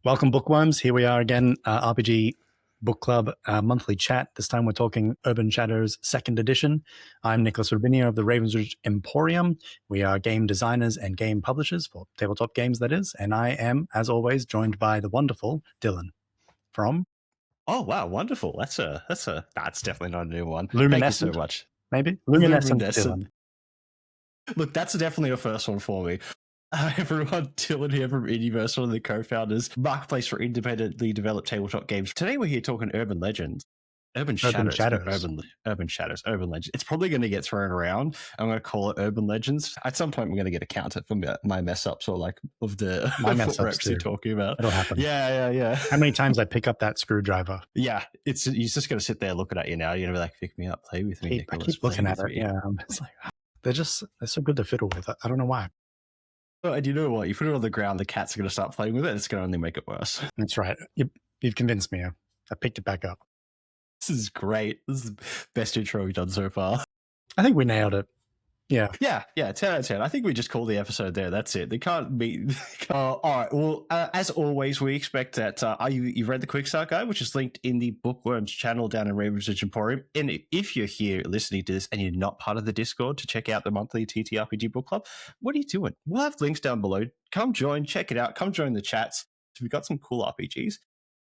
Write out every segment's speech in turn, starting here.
Welcome, bookworms. Here we are again, RPG Book Club monthly chat. This time we're talking Urban Shadows 2nd edition. I'm Nicholas Rubinia of the Ravensridge Emporium. We are game designers and game publishers for tabletop games, that is. And I am, as always, joined by the wonderful Dylan from... Oh, wow, wonderful. That's definitely not a new one. Luminescent, thank you so much. Maybe? Luminescent Dylan. Look, that's definitely a first one for me. Everyone, Dylan here from Indieverse, one of the co-founders, marketplace for independently developed tabletop games. Today we're here talking urban legends. Urban Shadows. Urban Shadows, Urban Legends. It's probably going to get thrown around. I'm going to call it Urban Legends. At some point, I'm going to get a counter for my mess ups or like of the my mess ups you're talking about. It'll happen. Yeah. How many times I pick up that screwdriver? Yeah, he's just going to sit there looking at you now. You're going to be like, pick me up, play with me. I keep looking at it. Yeah, it's like they're so good to fiddle with. I don't know why. Oh, and you know what? You put it on the ground, the cats are going to start playing with it. It's going to only make it worse. That's right. You've convinced me. I picked it back up. This is great. This is the best intro we've done so far. I think we nailed it. Yeah. 10 out of 10. I think we just call the episode there. That's it. They can't be... all right. Well, as always, we expect that you've read the Quick Start Guide, which is linked in the Bookworms channel down in Ravensridge Emporium. And if you're here listening to this and you're not part of the Discord to check out the monthly TTRPG book club, what are you doing? We'll have links down below. Come join, check it out. Come join the chats. If we've got some cool RPGs,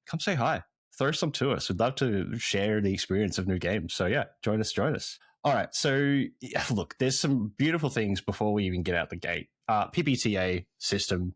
come say hi. Throw some to us. We'd love to share the experience of new games. So yeah, join us. All right. So look, there's some beautiful things before we even get out the gate. PBTA system.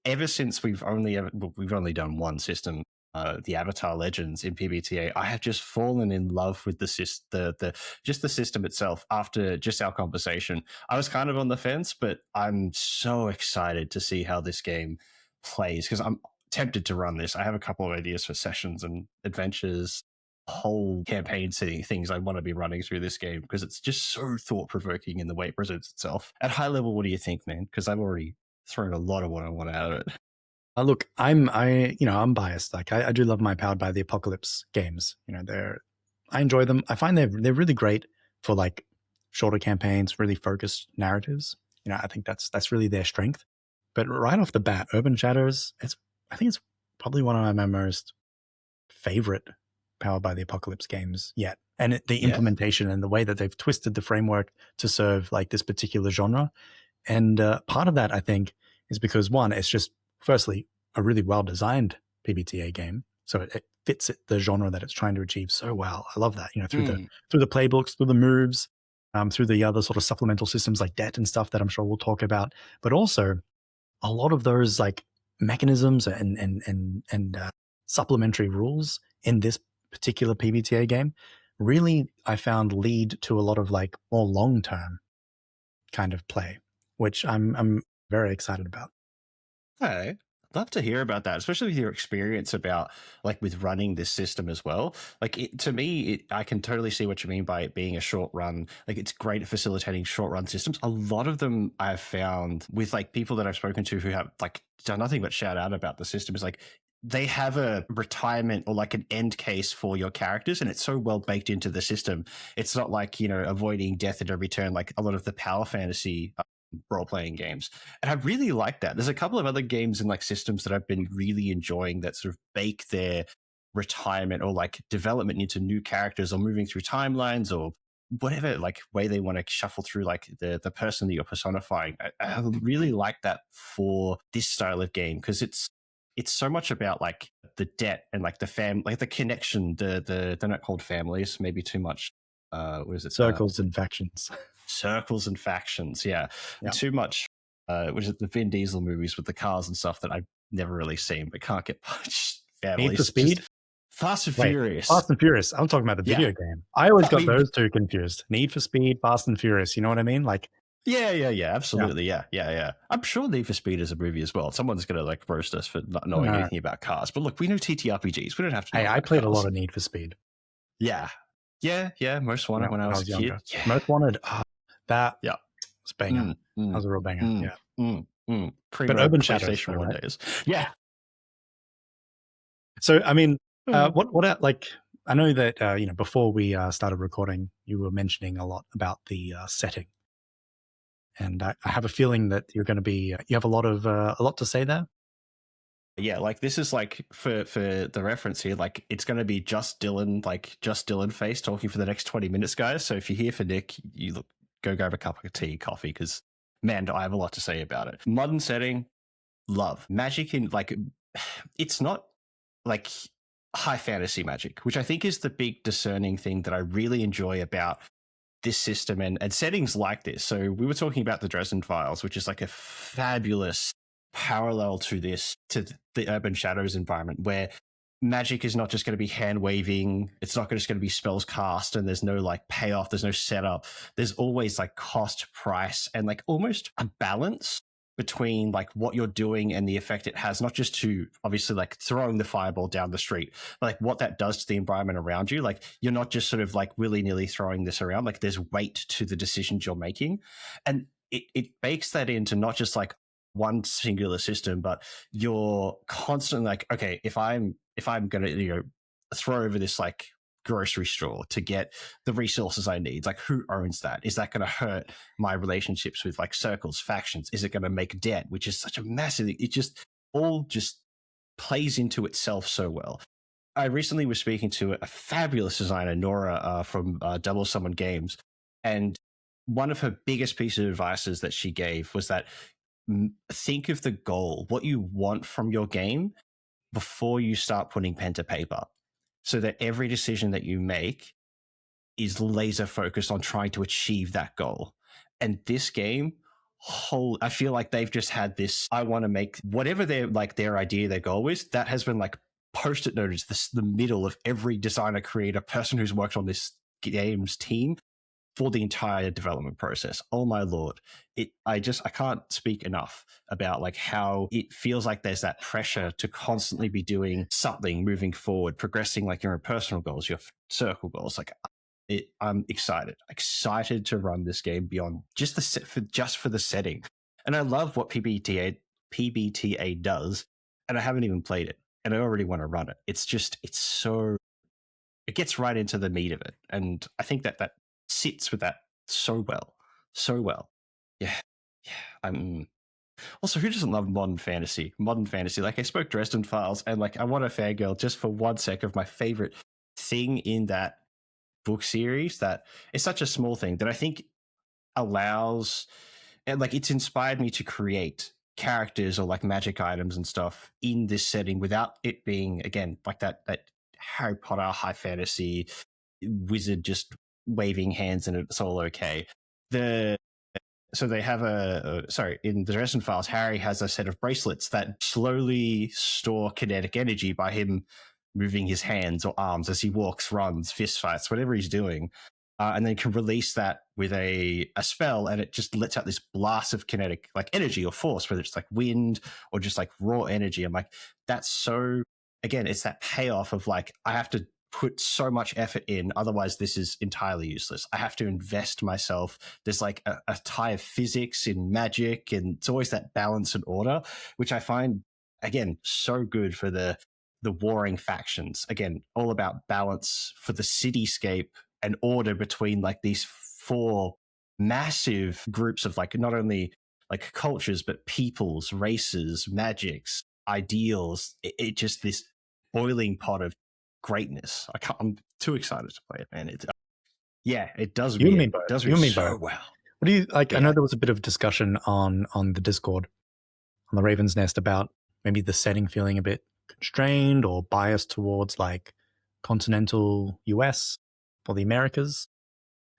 Ever since we've only done one system, the Avatar Legends in PBTA, I have just fallen in love with the system itself. After just our conversation, I was kind of on the fence, but I'm so excited to see how this game plays because I'm tempted to run this. I have a couple of ideas for sessions and adventures, whole campaign things I want to be running through this game because it's just so thought-provoking in the way it presents itself. At high level, what do you think, man? Because I've already thrown a lot of what I want out of it. Look, I'm biased. Like I do love my Powered by the Apocalypse games. I enjoy them. I find they're really great for like shorter campaigns, really focused narratives. I think that's really their strength. But right off the bat, Urban Shadows, I think it's probably one of my most favorite Powered by the Apocalypse games yet. And the implementation and the way that they've twisted the framework to serve like this particular genre. And part of that, I think, is because one, it's just firstly a really well-designed PBTA game. So it fits the genre that it's trying to achieve so well. I love that, through the playbooks, through the moves, through the other sort of supplemental systems like debt and stuff that I'm sure we'll talk about. But also a lot of those like mechanisms and supplementary rules in this particular PBTA game really, I found, lead to a lot of like more long-term kind of play, which I'm very excited about. Hey, I'd love to hear about that, especially with your experience about like with running this system as well. Like to me, I can totally see what you mean by it being a short run. Like it's great at facilitating short run systems. A lot of them I've found with like people that I've spoken to who have like done nothing but shout out about the system is like they have a retirement or like an end case for your characters, and it's so well baked into the system. It's not like, avoiding death at every turn like a lot of the power fantasy role-playing games. And I really like that. There's a couple of other games and like systems that I've been really enjoying that sort of bake their retirement or like development into new characters or moving through timelines or whatever like way they want to shuffle through like the person that you're personifying. I really like that for this style of game because it's so much about like the debt and like the like the connection, they're not called families, maybe too much. What is it? Circles and factions. Circles and factions, yeah. Too much. Which is the Vin Diesel movies with the cars and stuff that I've never really seen, but can't get much. Families. Need for Speed? Fast and Furious. Fast and Furious. I'm talking about the video game. I always got those two confused. Need for Speed, Fast and Furious. You know what I mean? Like. Yeah, absolutely, yeah. I'm sure Need for Speed is a movie as well. Someone's going to like roast us for not knowing anything about cars. But look, we know TTRPGs. We don't have to know I played a lot of Need for Speed. Yeah. Most Wanted when I was a kid. Yeah. Most Wanted, that was a banger. That was a real banger, But Urban Shadows right? Days. Yeah. So, I mean, what like, I know that, before we started recording, you were mentioning a lot about the setting. And I have a feeling that you're going to be, you have a lot to say there. Yeah, like this is like for the reference here, like it's going to be just Dylan, like just Dylan face talking for the next 20 minutes, guys. So if you're here for Nick, you look, go grab a cup of tea, coffee, because man, I have a lot to say about it. Modern setting, love magic in like it's not like high fantasy magic, which I think is the big discerning thing that I really enjoy about this system and settings like this. So we were talking about the Dresden Files, which is like a fabulous parallel to this, to the Urban Shadows environment, where magic is not just going to be hand waving. It's not just going to be spells cast and there's no like payoff. There's no setup. There's always like cost, price, and like almost a balance between like what you're doing and the effect it has, not just to obviously like throwing the fireball down the street, but like what that does to the environment around you. Like you're not just sort of like willy-nilly throwing this around, like there's weight to the decisions you're making. And it bakes that into not just like one singular system, but you're constantly like, okay, if I'm gonna, you know, throw over this like grocery store to get the resources I need, like who owns that? Is that going to hurt my relationships with like circles, factions? Is it going to make debt, which is such a massive, it just all just plays into itself so well. I recently was speaking to a fabulous designer, Nora, from Double Summon Games, and one of her biggest pieces of advice that she gave was that think of the goal, what you want from your game before you start putting pen to paper, so that every decision that you make is laser focused on trying to achieve that goal. And this game, I feel like they've just had this, I want to make whatever their idea, their goal is, that has been like post-it noted the middle of every designer, creator, person who's worked on this game's team for the entire development process. Oh my lord. I can't speak enough about like how it feels like there's that pressure to constantly be doing something, moving forward, progressing like your own personal goals, your circle goals. Like I'm excited to run this game beyond just for the setting. And I love what PBTA does, and I haven't even played it, and I already want to run it. It's so, it gets right into the meat of it, and I think that sits with that so well. Yeah. I'm also, who doesn't love modern fantasy? Like I spoke Dresden Files, and like I want to fangirl just for 1 sec of my favorite thing in that book series. That is such a small thing that I think allows, and like it's inspired me to create characters or like magic items and stuff in this setting without it being, again, like that Harry Potter high fantasy wizard just waving hands and it's all okay. So they have in the Dresden Files, Harry has a set of bracelets that slowly store kinetic energy by him moving his hands or arms as he walks, runs, fist fights, whatever he's doing. And then can release that with a spell, and it just lets out this blast of kinetic like energy or force, whether it's like wind or just like raw energy. I'm like, that's so, again, it's that payoff of like, I have to put so much effort in, otherwise this is entirely useless. I have to invest myself. There's like a tie of physics in magic, and it's always that balance and order, which I find, again, so good for the warring factions. Again, all about balance for the cityscape and order between like these 4 massive groups of like not only like cultures but peoples, races, magics, ideals. It just this boiling pot of greatness. I'm too excited to play it, man. It does You and me me in. both. It does You me and me so both. well. What do you like? Yeah. I know there was a bit of discussion on the Discord, on the Raven's Nest, about maybe the setting feeling a bit constrained or biased towards like continental US or the Americas.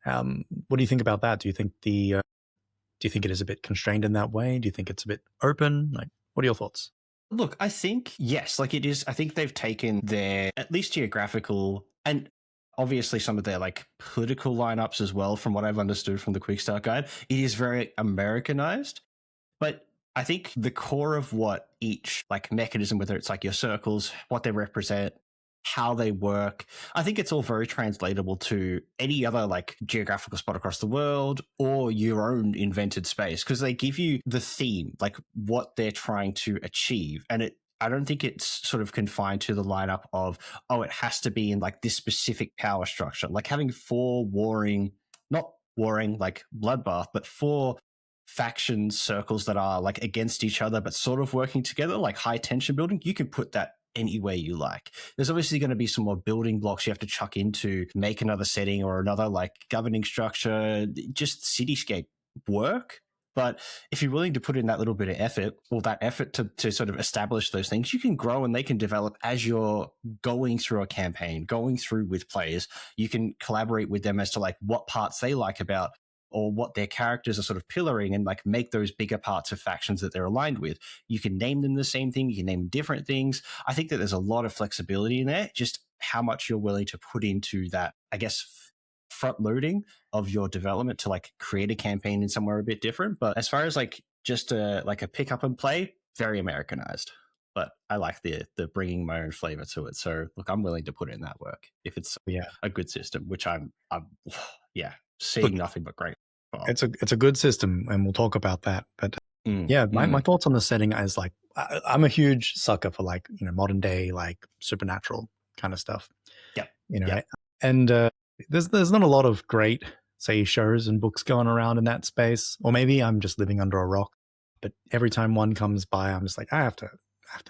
What do you think about that? Do you think it is a bit constrained in that way? Do you think it's a bit open? Like, what are your thoughts? Look, I think, yes, like it is. I think they've taken their, at least geographical, and obviously some of their like political lineups as well, from what I've understood from the Quick Start Guide. It is very Americanized, but I think the core of what each like mechanism, whether it's like your circles, what they represent, how they work, I think it's all very translatable to any other like geographical spot across the world or your own invented space, because they give you the theme, like what they're trying to achieve. And I don't think it's sort of confined to the lineup of, oh, it has to be in like this specific power structure, like having 4 warring, not warring like bloodbath, but 4 factions, circles that are like against each other but sort of working together, like high tension building, you can put that any way you like. There's obviously going to be some more building blocks you have to chuck into make another setting or another like governing structure, just cityscape work. But if you're willing to put in that little bit of effort, or that effort to sort of establish those things, you can grow and they can develop as you're going through a campaign, going through with players. You can collaborate with them as to like what parts they like about or what their characters are sort of pillaring and like make those bigger parts of factions that they're aligned with. You can name them the same thing. You can name different things. I think that there's a lot of flexibility in there, just how much you're willing to put into that, I guess, front loading of your development to like create a campaign in somewhere a bit different. But as far as like just like a pick up and play, very Americanized. But I like the bringing my own flavor to it. So look, I'm willing to put in that work if it's a good system, which I'm seeing nothing but great. It's a good system, and we'll talk about that. But my thoughts on the setting is like I'm a huge sucker for like modern day like supernatural kind of stuff. Yeah, and there's not a lot of great say shows and books going around in that space, or maybe I'm just living under a rock. But every time one comes by, I'm just like I have to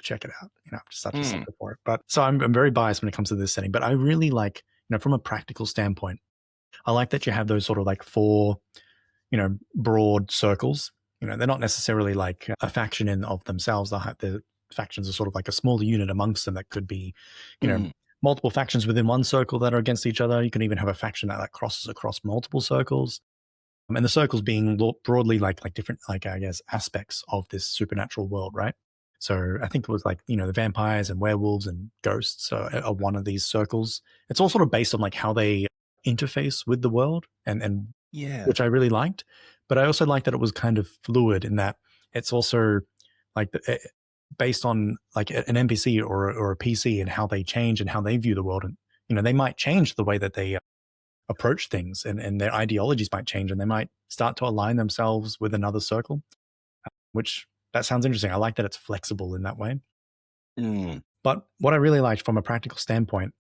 check it out. I'm just such a sucker for it. But so I'm very biased when it comes to this setting. But I really like from a practical standpoint, I like that you have those sort of like 4 broad circles. They're not necessarily like a faction in of themselves. The factions are sort of like a smaller unit amongst them that could be, multiple factions within one circle that are against each other. You can even have a faction that like crosses across multiple circles. And the circles being broadly like different, like I guess, aspects of this supernatural world, right? So I think it was like, the vampires and werewolves and ghosts are one of these circles. It's all sort of based on like how they interface with the world and which I really liked. But I also liked that it was kind of fluid in that it's also like based on like an NPC or a PC and how they change and how they view the world. And, they might change the way that they approach things and their ideologies might change and they might start to align themselves with another circle, which that sounds interesting. I like that it's flexible in that way. But what I really liked from a practical standpoint,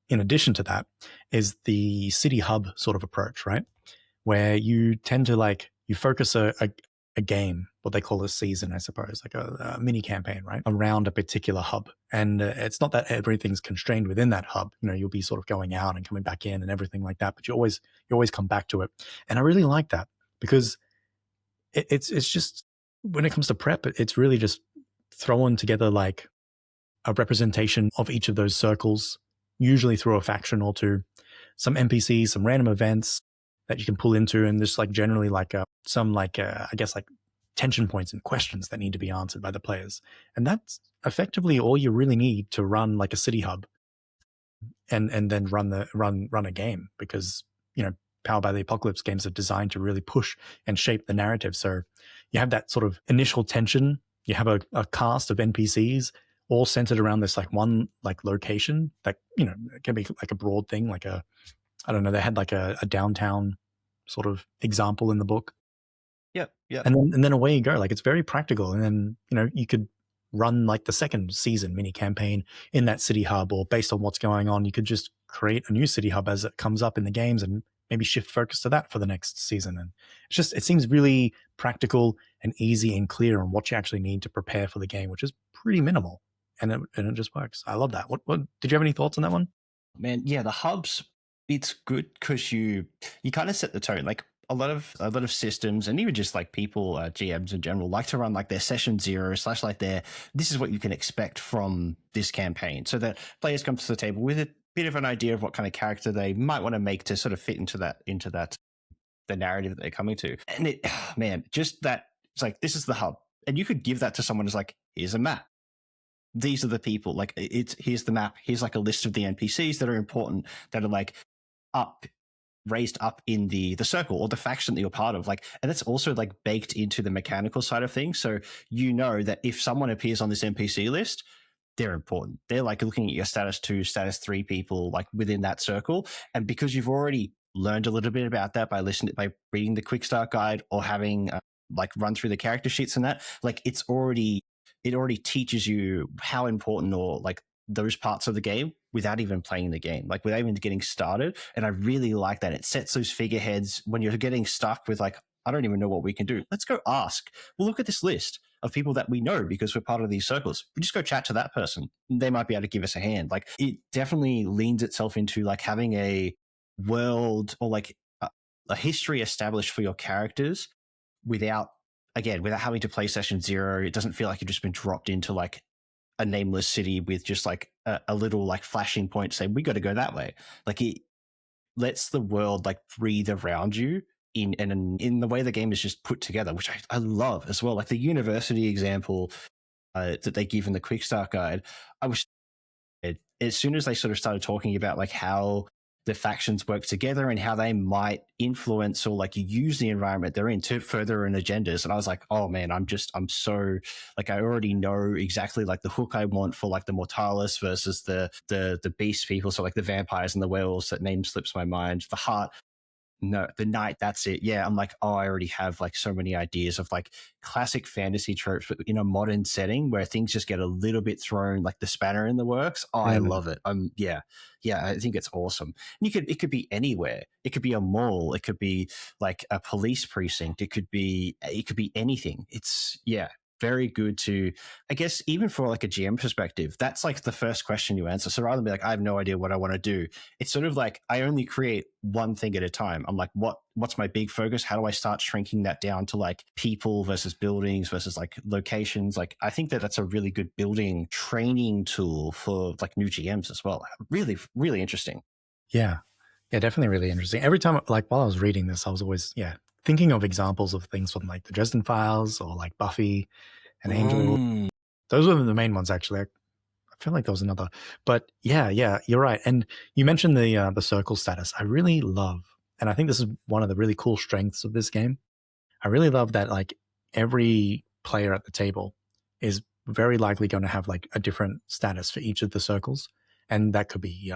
in addition to that, is the city hub sort of approach, right? Where you tend to like, you focus a game, what they call a season, I suppose, like a mini campaign, right? Around a particular hub. And it's not that everything's constrained within that hub. You'll be sort of going out and coming back in and everything like that, but you always come back to it. And I really like that because it's just, when it comes to prep, it's really just throwing together like a representation of each of those circles, usually through a faction or two, some NPCs, some random events that you can pull into, and just like generally like some like I guess like tension points and questions that need to be answered by the players. And that's effectively all you really need to run like a city hub and then run a game, because Powered by the Apocalypse games are designed to really push and shape the narrative. So you have that sort of initial tension, you have a cast of NPCs all centered around this like one like location that it can be like a broad thing, like I don't know, they had like a downtown sort of example in the book. Yeah. And then away you go. Like it's very practical. And then, you could run like the second season mini campaign in that city hub, or based on what's going on, you could just create a new city hub as it comes up in the games and maybe shift focus to that for the next season. And it seems really practical and easy and clear on what you actually need to prepare for the game, which is pretty minimal. And it just works. I love that. What did you have any thoughts on that one? Man, yeah, the hubs, it's good because you kind of set the tone. Like a lot of systems, and even just like people, GMs in general, like to run like their session 0 / like this is what you can expect from this campaign, so that players come to the table with a bit of an idea of what kind of character they might want to make to sort of fit into that the narrative that they're coming to. And it, man, just that it's like, this is the hub, and you could give that to someone as like, here's a map. These are the people, like here's the map. Here's like a list of the NPCs that are important, that are like raised up in the circle or the faction that you're part of. Like, and that's also like baked into the mechanical side of things. So that if someone appears on this NPC list, they're important. They're like looking at your status 2, status 3 people like within that circle. And because you've already learned a little bit about that by reading the quick start guide or having like run through the character sheets and that, like it already teaches you how important or like those parts of the game without even playing the game, like without even getting started. And I really like that. It sets those figureheads when you're getting stuck with like, I don't even know what we can do. Let's go ask. We'll look at this list of people that we know because we're part of these circles. We just go chat to that person. They might be able to give us a hand. Like, it definitely leans itself into like having a world or like a history established for your characters without having to play session zero. It doesn't feel like you've just been dropped into like a nameless city with just like a little like flashing point saying we got to go that way. Like, it lets the world like breathe around you in the way the game is just put together, which I love as well. Like the university example that they give in the quick start guide, I was as soon as they sort of started talking about like how the factions work together and how they might influence or like use the environment they're in to further an agendas. And I was like, oh man, I'm so like, I already know exactly like the hook I want for like the Mortalis versus the beast people. So like the vampires and the werewolves, that name slips my mind. The heart. No, the night, that's it. Yeah, I'm like, oh, I already have like so many ideas of like classic fantasy tropes, but in a modern setting where things just get a little bit thrown like the spanner in the works. Oh, I love it. Yeah, I think it's awesome. And it could be anywhere. It could be a mall. It could be like a police precinct. It could be anything. It's very good to, I guess, even for like a GM perspective, that's like the first question you answer. So rather than be like, I have no idea what I want to do, it's sort of like, I only create one thing at a time. I'm like, what's my big focus? How do I start shrinking that down to like people versus buildings versus like locations? Like, I think that's a really good building training tool for like new GMs as well. Really, really interesting. Yeah, definitely really interesting. Every time, like while I was reading this, I was always thinking of examples of things from like the Dresden Files or like Buffy and Angel. Those were the main ones, actually. I feel like there was another, but yeah, you're right. And you mentioned the circle status. I really love, and I think this is one of the really cool strengths of this game. I really love that like every player at the table is very likely going to have like a different status for each of the circles, and that could be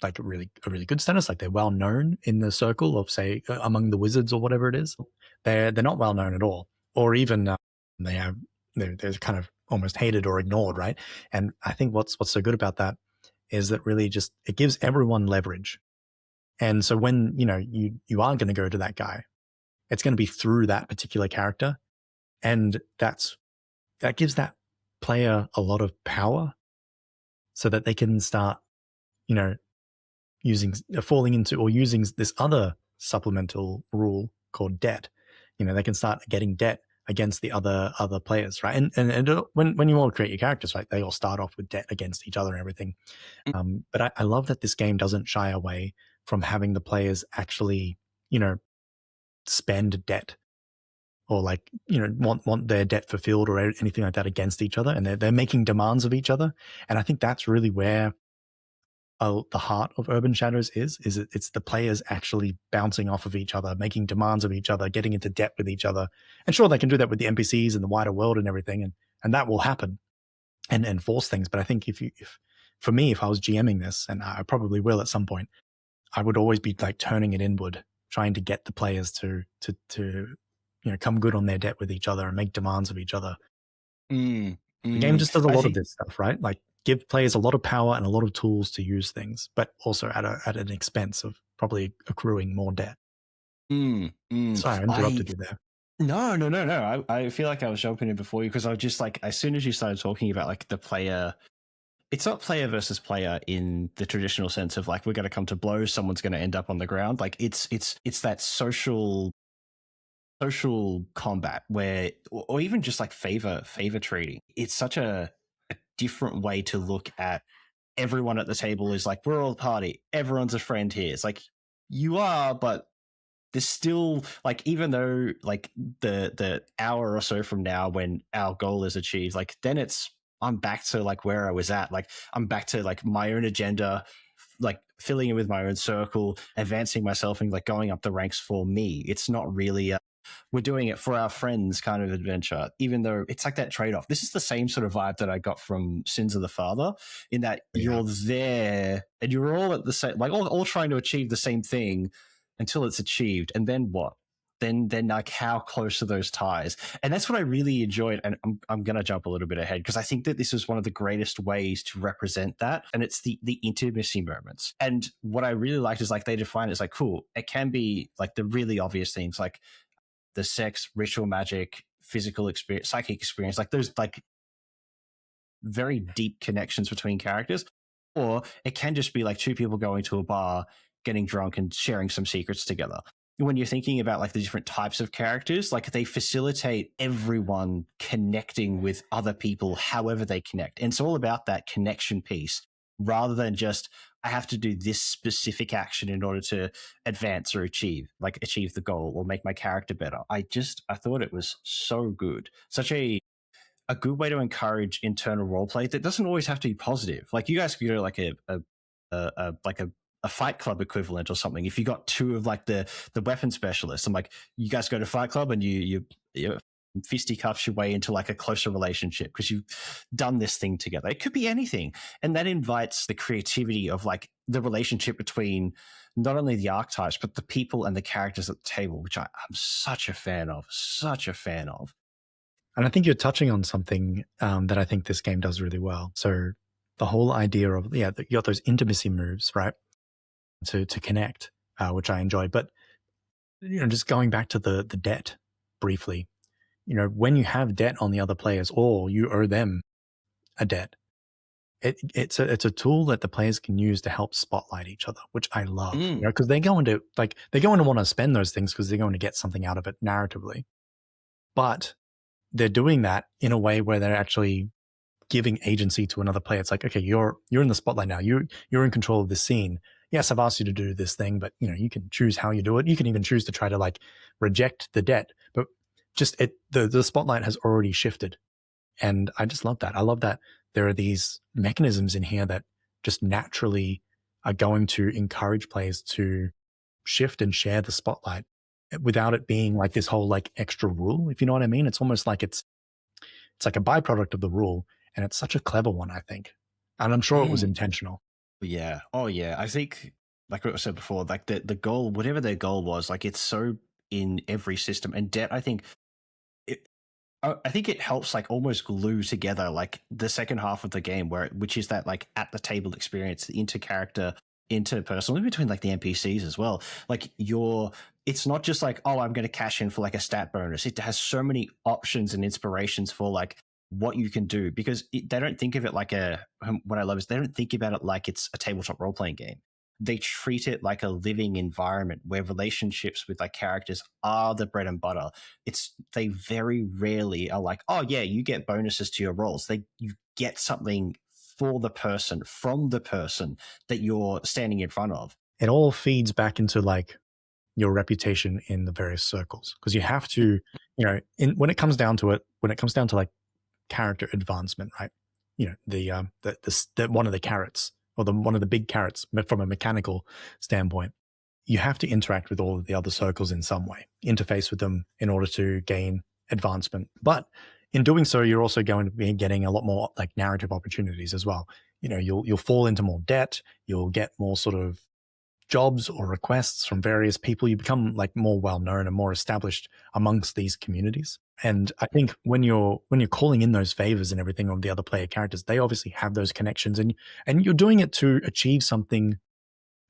like a really good status, like they're well known in the circle of, say, among the wizards or whatever it is. They're not well known at all, or even they're kind of almost hated or ignored, right? And I think what's so good about that is that really just it gives everyone leverage. And so when you are going to go to that guy, it's going to be through that particular character, and that gives that player a lot of power, so that they can start falling into or using this other supplemental rule called debt. They can start getting debt against the other players, right? And when you all create your characters, right, they all start off with debt against each other and everything. But I love that this game doesn't shy away from having the players actually, spend debt or like, want their debt fulfilled or anything like that against each other, and they're making demands of each other. And I think that's really where the heart of Urban Shadows is it's the players actually bouncing off of each other, making demands of each other, getting into debt with each other. And sure, they can do that with the NPCs and the wider world and everything, and that will happen and force things. But I think if for me, if I was GMing this, and I probably will at some point, I would always be like turning it inward, trying to get the players to come good on their debt with each other and make demands of each other. The game just does a lot of this stuff, right? Like, give players a lot of power and a lot of tools to use things, but also at an expense of probably accruing more debt. Sorry, I interrupted you there. No. I feel like I was jumping in before you, because I was just like, as soon as you started talking about like the player, it's not player versus player in the traditional sense of like, we're going to come to blows, someone's going to end up on the ground. Like, it's that social combat where, or even just like favor trading. It's such a different way to look at everyone at the table is like, we're all a party, everyone's a friend here. It's like, you are, but there's still like, even though like the hour or so from now when our goal is achieved, like then I'm back to like where I was at. Like, I'm back to like my own agenda, like filling in with my own circle, advancing myself and like going up the ranks for me. It's not really we're doing it for our friends kind of adventure, even though it's like that trade-off. This is the same sort of vibe that I got from Sins of the Father, in that you're there and you're all at the same, like all trying to achieve the same thing until it's achieved. And then what? Then like, how close are those ties? And that's what I really enjoyed. And I'm going to jump a little bit ahead, because I think that this is one of the greatest ways to represent that. And it's the intimacy moments. And what I really liked is like, they define it as like, cool, it can be like the really obvious things, like the sex, ritual magic, physical experience, psychic experience, like those like very deep connections between characters. Or it can just be like two people going to a bar, getting drunk and sharing some secrets together. When you're thinking about like the different types of characters, like they facilitate everyone connecting with other people however they connect. And it's all about that connection piece rather than just, I have to do this specific action in order to advance or achieve the goal or make my character better. I thought it was so good. Such a good way to encourage internal roleplay that doesn't always have to be positive. Like you guys could go like a Fight Club equivalent or something. If you got two of like the weapon specialists, and like you guys go to Fight Club and you fisticuffs your way into like a closer relationship because you've done this thing together. It could be anything, and that invites the creativity of like the relationship between not only the archetypes but the people and the characters at the table, which I'm such a fan of. Such a fan of. And I think you're touching on something that I think this game does really well. So the whole idea of, you got those intimacy moves, right, to connect, which I enjoy. But, just going back to the debt briefly, when you have debt on the other players or you owe them a debt, it's a tool that the players can use to help spotlight each other, which I love, because they're going to want to spend those things because they're going to get something out of it narratively. But they're doing that in a way where they're actually giving agency to another player. It's like, okay, you're in the spotlight now. You're in control of this scene. Yes, I've asked you to do this thing, but you can choose how you do it. You can even choose to try to like reject the debt, but just the spotlight has already shifted. And I just love that. I love that there are these mechanisms in here that just naturally are going to encourage players to shift and share the spotlight without it being like this whole like extra rule, if you know what I mean. It's almost like it's like a byproduct of the rule, and it's such a clever one, I think. And I'm sure it was intentional. Yeah. Oh yeah. I think like what I said before, like the goal, whatever their goal was, like it's so in every system. And debt, I think it helps like almost glue together like the second half of the game which is that like at the table experience, the interpersonal in between like the NPCs as well. Like it's not just like, oh, I'm going to cash in for like a stat bonus. It has so many options and inspirations for like what you can do, because they don't think of it like what I love is they don't think about it like it's a tabletop role-playing game. They treat it like a living environment where relationships with like characters are the bread and butter. They very rarely are like, oh yeah, you get bonuses to your rolls. You get something for the person, from the person that you're standing in front of. It all feeds back into like your reputation in the various circles, because you have to, when it comes down to like character advancement, right? The one of the carrots, or one of the big carrots from a mechanical standpoint, you have to interact with all of the other circles in some way, interface with them in order to gain advancement. But in doing so, you're also going to be getting a lot more like narrative opportunities as well. You'll fall into more debt. You'll get more sort of jobs or requests from various people. You become like more well-known and more established amongst these communities. And I think when you're calling in those favors and everything of the other player characters, they obviously have those connections, and you're doing it to achieve something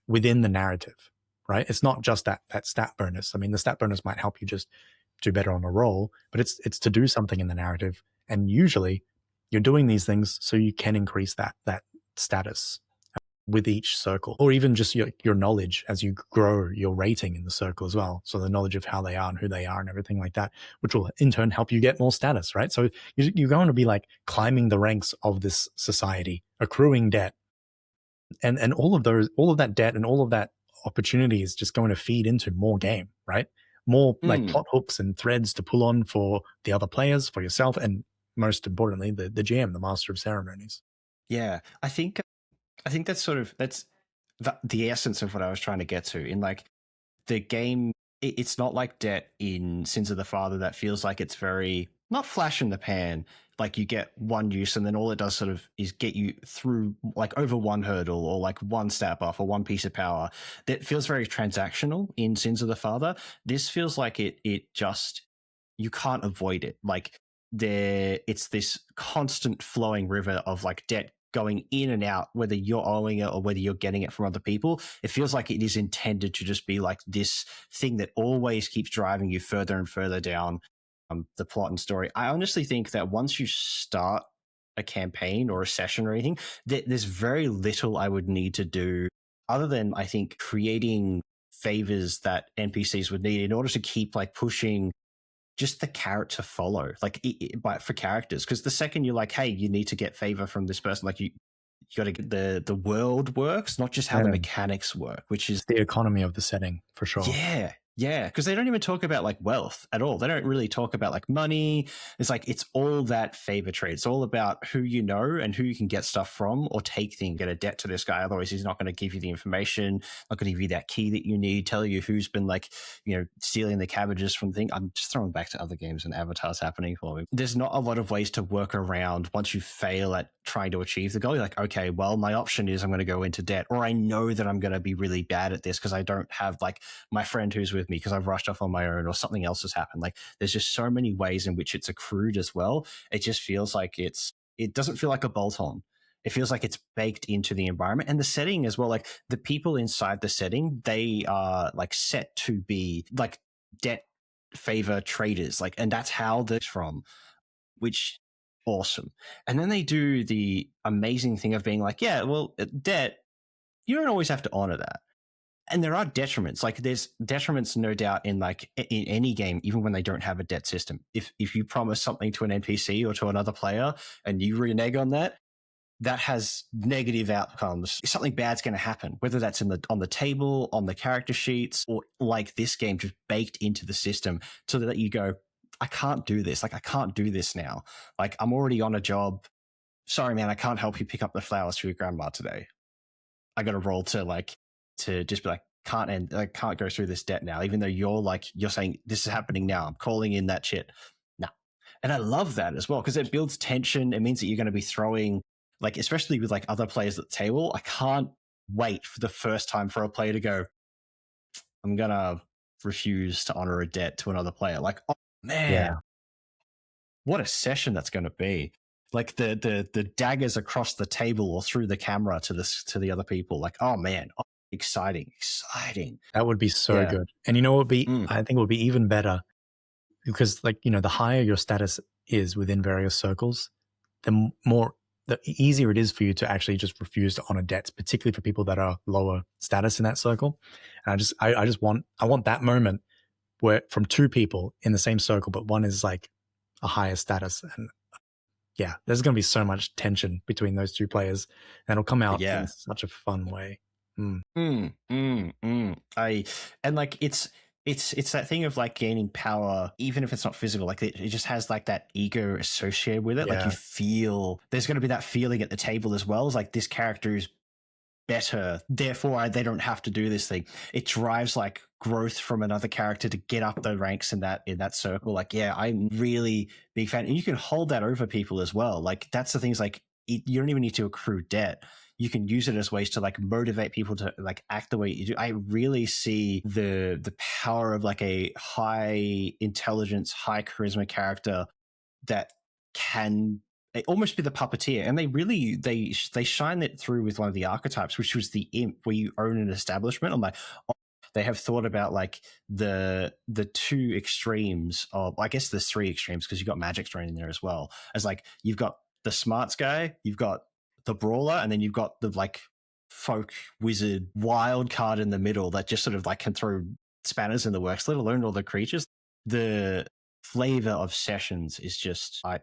within the narrative, right? It's not just that stat bonus. I mean, the stat bonus might help you just do better on a roll, but it's to do something in the narrative. And usually you're doing these things so you can increase that status with each circle, or even just your knowledge as you grow your rating in the circle as well. So the knowledge of how they are and who they are and everything like that, which will in turn help you get more status, right? So you're going to be like climbing the ranks of this society, accruing debt. And all of that debt and all of that opportunity is just going to feed into more game, right? More like plot hooks and threads to pull on for the other players, for yourself, and most importantly, the GM, the master of ceremonies. Yeah, I think that's the essence of what I was trying to get to in like the game. It's not like debt in Sins of the Father that feels like it's very not flash in the pan. Like you get one use and then all it does sort of is get you through like over one hurdle or like one stat buff or one piece of power. That feels very transactional in Sins of the Father. This feels like it just, you can't avoid it. Like it's this constant flowing river of like debt going in and out, whether you're owing it or whether you're getting it from other people. It feels like it is intended to just be like this thing that always keeps driving you further and further down the plot and story. I honestly think that once you start a campaign or a session or anything, there's very little I would need to do other than, I think, creating favors that NPCs would need in order to keep like pushing just the carrot to follow, like for characters. Because the second you're like, hey, you need to get favor from this person, like you got to get the world works, not just how the mechanics work, which is the economy of the setting for sure. Yeah, because they don't even talk about like wealth at all. They don't really talk about like money. It's like it's all that favor trade. It's all about who you know and who you can get stuff from or take things, get a debt to this guy. Otherwise, he's not going to give you the information, not going to give you that key that you need, tell you who's been like, stealing the cabbages from the thing. I'm just throwing back to other games and avatars happening for me. There's not a lot of ways to work around once you fail at trying to achieve the goal. You're like, okay, well, my option is I'm going to go into debt, or I know that I'm going to be really bad at this because I don't have like my friend who's with me because I've rushed off on my own or something else has happened. Like there's just so many ways in which it's accrued as well. It just feels like it doesn't feel like a bolt on. It feels like it's baked into the environment and the setting as well. Like the people inside the setting, they are like set to be like debt favor traders. Like, and that's how they're from, which awesome. And then they do the amazing thing of being like, yeah, well, debt, you don't always have to honor that. And there are detriments. Like there's detriments, no doubt, in like in any game, even when they don't have a debt system. If you promise something to an NPC or to another player and you renege on that, that has negative outcomes. Something bad's going to happen, whether that's on the table, on the character sheets, or like this game just baked into the system so that you go, I can't do this. Like I can't do this now. Like I'm already on a job. Sorry, man, I can't help you pick up the flowers for your grandma today. I got to roll to just be like, I can't go through this debt now, even though you're saying this is happening now. I'm calling in that shit. No. And I love that as well because it builds tension. It means that you're going to be throwing, like, especially with like other players at the table. I can't wait for the first time for a player to go, I'm going to refuse to honor a debt to another player. Like, oh man, what a session that's going to be. Like the daggers across the table or through the camera to the other people. Like, oh man, exciting. That would be so good. And you know what would be, I think it would be even better because like, the higher your status is within various circles, the easier it is for you to actually just refuse to honor debts, particularly for people that are lower status in that circle. And I want that moment where from two people in the same circle, but one is like a higher status. And yeah, there's going to be so much tension between those two players and it'll come out in such a fun way. And like it's that thing of like gaining power, even if it's not physical, like it just has like that ego associated with it. Like you feel there's going to be that feeling at the table as well. It's like this character is better, therefore they don't have to do this thing. It drives like growth from another character to get up the ranks in that circle. Like, yeah, I'm really big fan. And you can hold that over people as well. Like that's the things like you don't even need to accrue debt. You can use it as ways to like motivate people to like act the way you do. I really see the power of like a high intelligence, high charisma character that can almost be the puppeteer. And they shine it through with one of the archetypes, which was the imp, where you own an establishment. I'm like, oh, they have thought about like the two extremes of, I guess there's three extremes because you've got magic thrown in there as well. As like you've got the smarts guy, you've got the brawler, and then you've got the like folk wizard wild card in the middle that just sort of like can throw spanners in the works, let alone all the creatures. The flavor of sessions is just I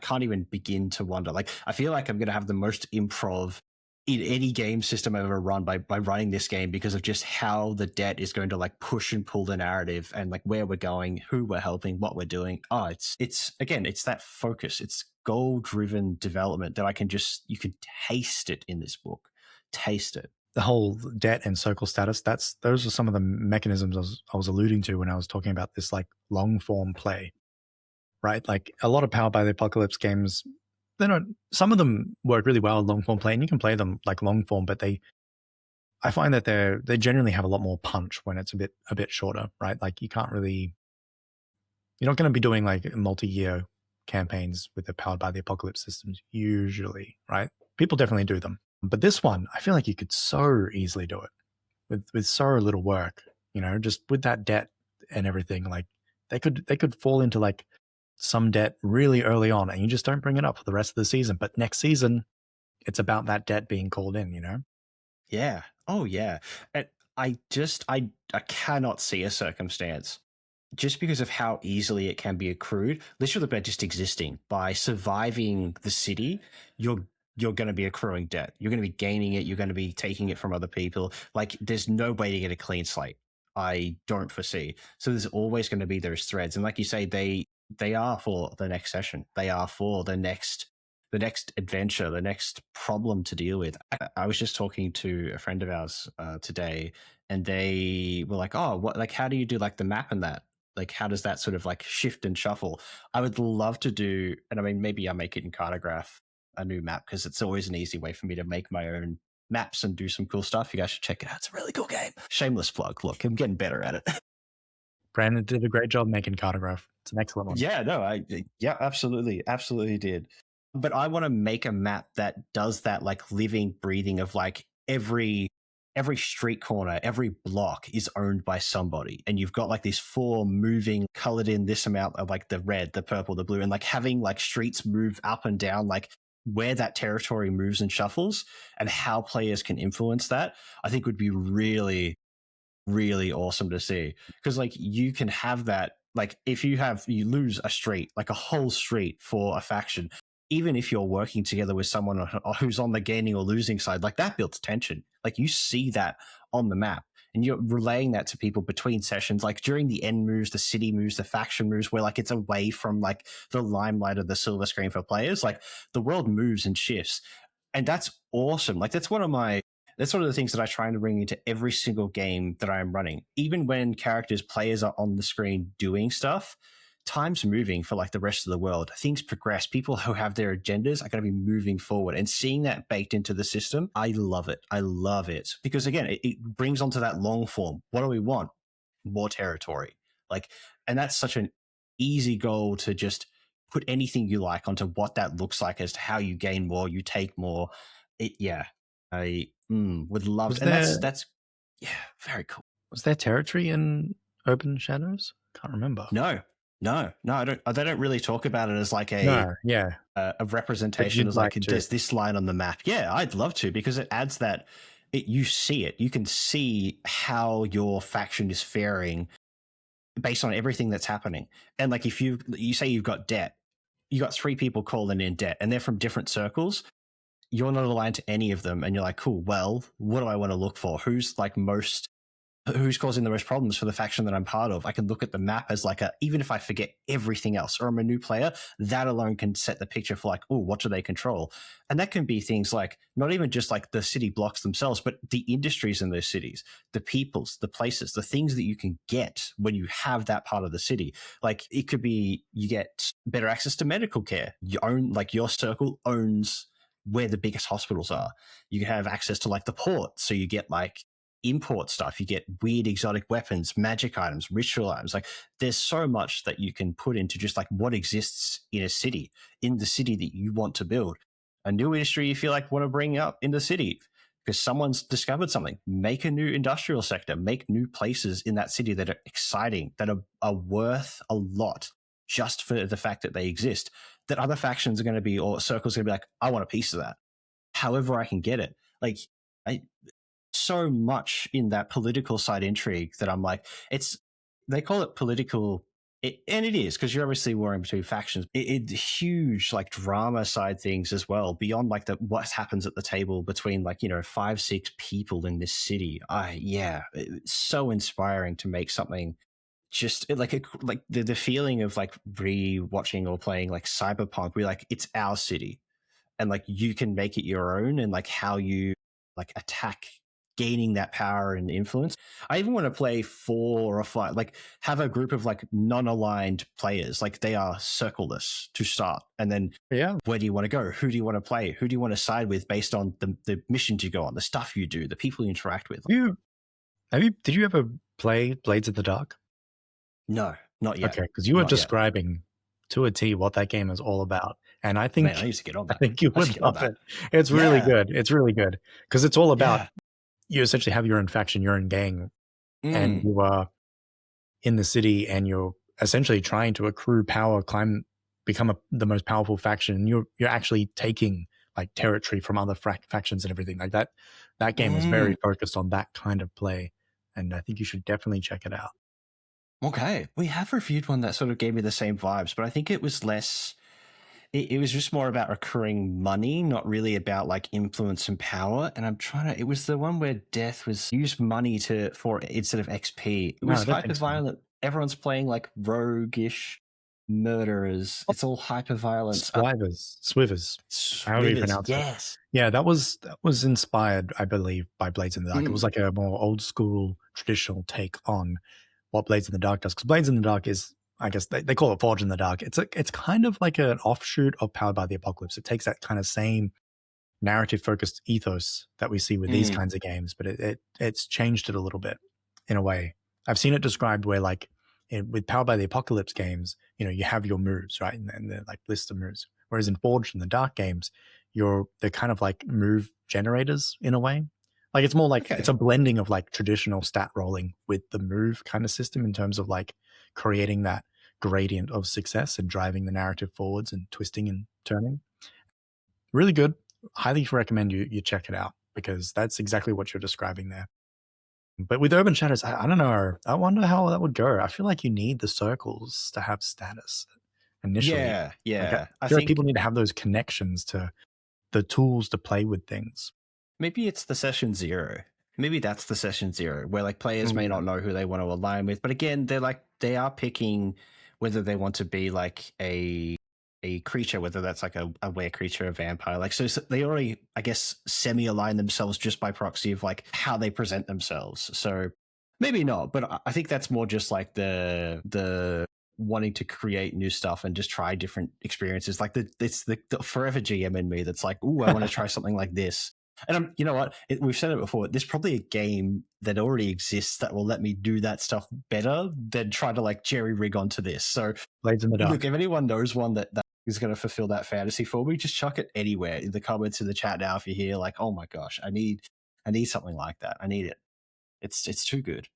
can't even begin to wonder. Like I feel like I'm going to have the most improv in any game system I've ever run by running this game because of just how the debt is going to like push and pull the narrative and like where we're going, who we're helping, what we're doing. Oh, it's again, it's that focus. It's goal-driven development that you could taste it in this book. Taste it. The whole debt and circle status, those are some of the mechanisms I was alluding to when I was talking about this like long form play, right? Like a lot of Powered by the Apocalypse games, some of them work really well in long form play and you can play them like long form, but I find that they generally have a lot more punch when it's a bit shorter, right? Like you're not going to be doing like multi-year campaigns with the Powered by the Apocalypse systems usually, right? People definitely do them. But this one, I feel like you could so easily do it with so little work, just with that debt and everything. Like they could fall into like some debt really early on, and you just don't bring it up for the rest of the season. But next season, it's about that debt being called in. Yeah. Oh, yeah. And I cannot see a circumstance just because of how easily it can be accrued, literally by just existing, by surviving the city, you're going to be accruing debt. You're going to be gaining it. You're going to be taking it from other people. Like, there's no way to get a clean slate. I don't foresee. So there's always going to be those threads, and like you say, they are for the next session. They are for the next adventure, the next problem to deal with. I was just talking to a friend of ours today, and they were like, "Oh, what? Like, how do you do like the map and that? Like, how does that sort of like shift and shuffle?" I would love to do, and I mean, maybe I make it in Cartograph a new map because it's always an easy way for me to make my own maps and do some cool stuff. You guys should check it out. It's a really cool game. Shameless plug. Look, I'm getting better at it. Brandon did a great job making Cartograph. It's an excellent one. Yeah, no, yeah, absolutely did. But I want to make a map that does that, like living, breathing of like every street corner, every block is owned by somebody, and you've got like these 4 moving, colored in this amount of like the red, the purple, the blue, and like having like streets move up and down, like where that territory moves and shuffles, and how players can influence that. I think would be really really awesome to see, because like you can have that, like if you lose a street, like a whole street for a faction, even if you're working together with someone who's on the gaining or losing side, like that builds tension. Like you see that on the map, and you're relaying that to people between sessions, like during the end moves, the city moves, the faction moves, where like it's away from like the limelight of the silver screen for players. Like the world moves and shifts, and that's awesome. Like that's one of the things that I try to bring into every single game that I'm running. Even when players are on the screen doing stuff, time's moving for like the rest of the world. Things progress. People who have their agendas are going to be moving forward, and seeing that baked into the system, I love it. I love it because again, it brings onto that long form. What do we want? More territory. Like, and that's such an easy goal to just put anything you like onto what that looks like as to how you gain more, you take more. I would love, and that's yeah, very cool. Was there territory in Open Shadows? Can't remember. No, I don't. They don't really talk about it as like a representation as like there's this line on the map. Yeah, I'd love to, because it adds that. You see it. You can see how your faction is faring based on everything that's happening. And like if you say you've got debt, you got 3 people calling in debt, and they're from different circles. You're not aligned to any of them, and you're like, cool, well, what do I want to look for? Who's causing the most problems for the faction that I'm part of? I can look at the map as like even if I forget everything else, or I'm a new player, that alone can set the picture for like, oh, what do they control? And that can be things like not even just like the city blocks themselves, but the industries in those cities, the peoples, the places, the things that you can get when you have that part of the city. Like it could be you get better access to medical care. Your circle owns where the biggest hospitals are. You have access to like the port, so you get like import stuff, you get weird exotic weapons, magic items, ritual items. Like there's so much that you can put into just like what exists in a city, in the city that you want to build. A new industry you feel like want to bring up in the city because someone's discovered something. Make a new industrial sector, make new places in that city that are exciting, that are worth a lot just for the fact that they exist, that other factions are going to be, or circles are going to be like, I want a piece of that. However I can get it. Like, so much in that political side intrigue that I'm like, they call it political, and it is, because you're obviously warring between factions. Huge like drama side things as well, beyond like what happens at the table between like 5-6 people in this city. It's so inspiring to make something just like the feeling of like re-watching or playing like Cyberpunk, where like it's our city and like you can make it your own, and like how you like attack gaining that power and influence. I even want to play 4 or 5, like have a group of like non-aligned players, like they are circleless to start, and then where do you want to go? Who do you want to play? Who do you want to side with based on the missions you go on, the stuff you do, the people you interact with? Did you ever play Blades in the Dark? No, not yet. Okay, because you were describing to a T what that game is all about. And I Man, I think need to get on I that. think you I should would get on love that. it. It's really Yeah. good. It's really good because it's all about Yeah. you essentially have your own faction, your own gang, and Mm. you are in the city and you're essentially trying to accrue power, become the most powerful faction. You're actually taking like territory from other factions and everything like that. That game is very Mm. focused on that kind of play, and I think you should definitely check it out. Okay. We have reviewed one that sort of gave me the same vibes, but I think it was less. It was just more about accruing money, not really about like influence and power. And I'm trying to. It was the one where death was use money for instead of XP. It No, I was don't hyper think so. violent. Everyone's playing like roguish murderers. It's all hyper violence. Swivers, however you Slivers, pronounce it. yes. Yeah, that was inspired, I believe, by Blades in the Dark. It was like a more old school, traditional take on what Blades in the Dark does. Because Blades in the Dark is, I guess they call it Forge in the Dark. It's kind of like an offshoot of Powered by the Apocalypse. It takes that kind of same narrative focused ethos that we see with these kinds of games, but it's changed it a little bit in a way. I've seen it described where like with Powered by the Apocalypse games, you have your moves, right? And they're like list of moves. Whereas in Forged in the Dark games, they're kind of like move generators in a way. Like it's more like it's a blending of like traditional stat rolling with the move kind of system in terms of like creating that gradient of success and driving the narrative forwards and twisting and turning. Really good. Highly recommend you check it out because that's exactly what you're describing there. But with Urban Shadows, I don't know. I wonder how that would go. I feel like you need the circles to have status initially. Yeah, yeah. Like, I feel like people need to have those connections to the tools to play with things. Maybe it's the session 0. Maybe that's the session 0 where like players may not know who they want to align with. But again, they are picking whether they want to be like a creature, whether that's like a were creature, a vampire. Like so they already, I guess, semi-align themselves just by proxy of like how they present themselves. So maybe not, but I think that's more just like the wanting to create new stuff and just try different experiences. Like it's the forever GM in me that's like, ooh, I want to try something like this. And you know what? We've said it before. There's probably a game that already exists that will let me do that stuff better than try to like jerry rig onto this. So Blades in the Dark. Look, if anyone knows one that is going to fulfill that fantasy for me, just chuck it anywhere in the comments in the chat now. If you're here, like, oh my gosh, I need something like that. I need it. It's too good.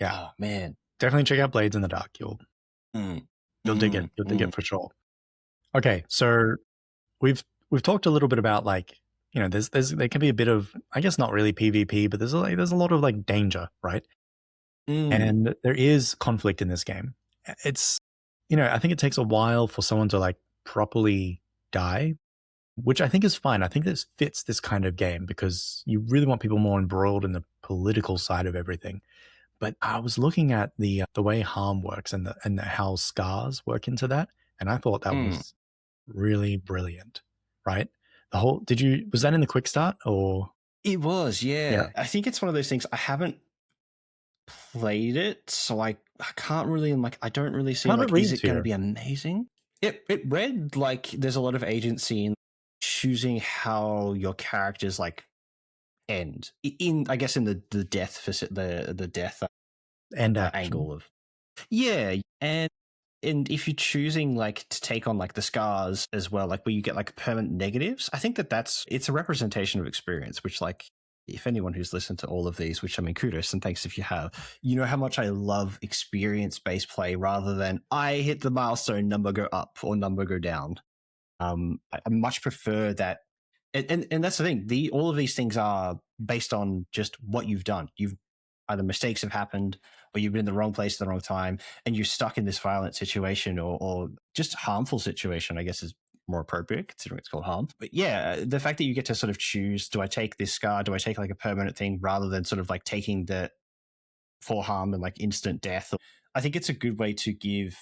Yeah, oh, man, definitely check out Blades in the Dark. You'll dig it. You'll dig it for sure. Okay, so we've talked a little bit about like there can be a bit of, I guess not really PvP, but there's a lot of like danger, right? And there is conflict in this game. It's I think it takes a while for someone to like properly die, which I think is fine. I think this fits this kind of game because you really want people more embroiled in the political side of everything. But I was looking at the way harm works and how scars work into that, and I thought that was really brilliant, right? Was that in the quick start or? It was, yeah. I think it's one of those things. I haven't played it, so I can't really I don't really see like, is it going to be amazing? It read like there's a lot of agency in choosing how your characters like end in, I guess, in the death the death end angle of and if you're choosing like to take on like the scars as well, like where you get like permanent negatives, I think it's a representation of experience, which like if anyone who's listened to all of these, which I mean, kudos and thanks if you have, you know how much I love experience-based play rather than I hit the milestone, number go up or number go down. I much prefer that. And that's the thing. All of these things are based on just what you've done. Either mistakes have happened or you've been in the wrong place at the wrong time and you're stuck in this violent situation or just harmful situation, I guess is more appropriate considering it's called harm. But yeah, the fact that you get to sort of choose, do I take this scar? Do I take like a permanent thing rather than sort of like taking the full harm and like instant death? I think it's a good way to give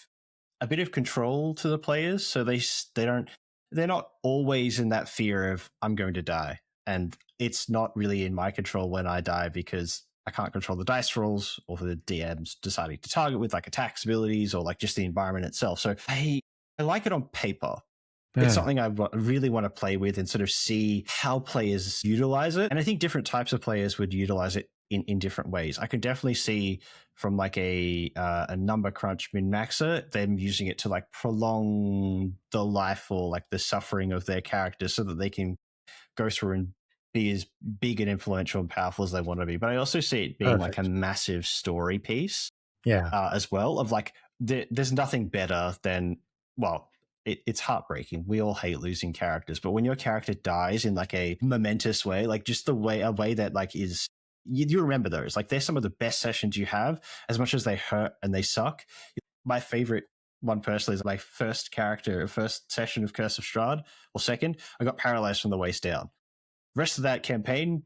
a bit of control to the players so they're not always in that fear of I'm going to die. And it's not really in my control when I die because I can't control the dice rolls or the DMs deciding to target with like attacks abilities or like just the environment itself. So I like it on paper. Yeah. It's something I really want to play with and sort of see how players utilize it. And I think different types of players would utilize it in different ways. I can definitely see from like a number crunch min maxer them using it to like prolong the life or like the suffering of their characters so that they can go through and be as big and influential and powerful as they want to be. But I also see it being like a Perfect. massive story piece Yeah. as well. Of like, there's nothing better than, well, it's heartbreaking. We all hate losing characters, but when your character dies in like a momentous way, like just a way that like is, you remember those. Like they're some of the best sessions you have, as much as they hurt and they suck. My favorite one personally is my first session of Curse of Strahd, or second. I got paralyzed from the waist down. Rest of that campaign,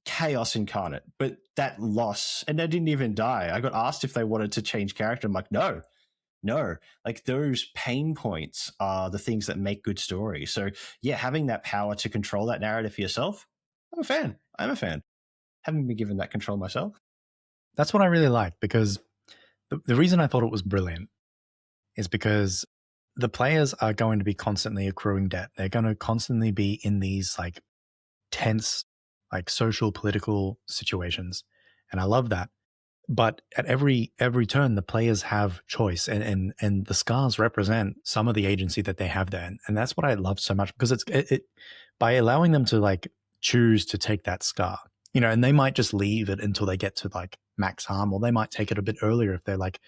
chaos incarnate. But that loss, and they didn't even die. I got asked if they wanted to change character. I'm like, no. Like those pain points are the things that make good stories. So yeah, having that power to control that narrative for yourself, I'm a fan. Haven't been given that control myself. That's what I really like, because the reason I thought it was brilliant is because the players are going to be constantly accruing debt. They're going to constantly be in these like tense, like social, political situations. And I love that. But at every turn, the players have choice, and the scars represent some of the agency that they have there. And that's what I love so much, because it by allowing them to like choose to take that scar, you know, and they might just leave it until they get to like max harm, or they might take it a bit earlier if they're like,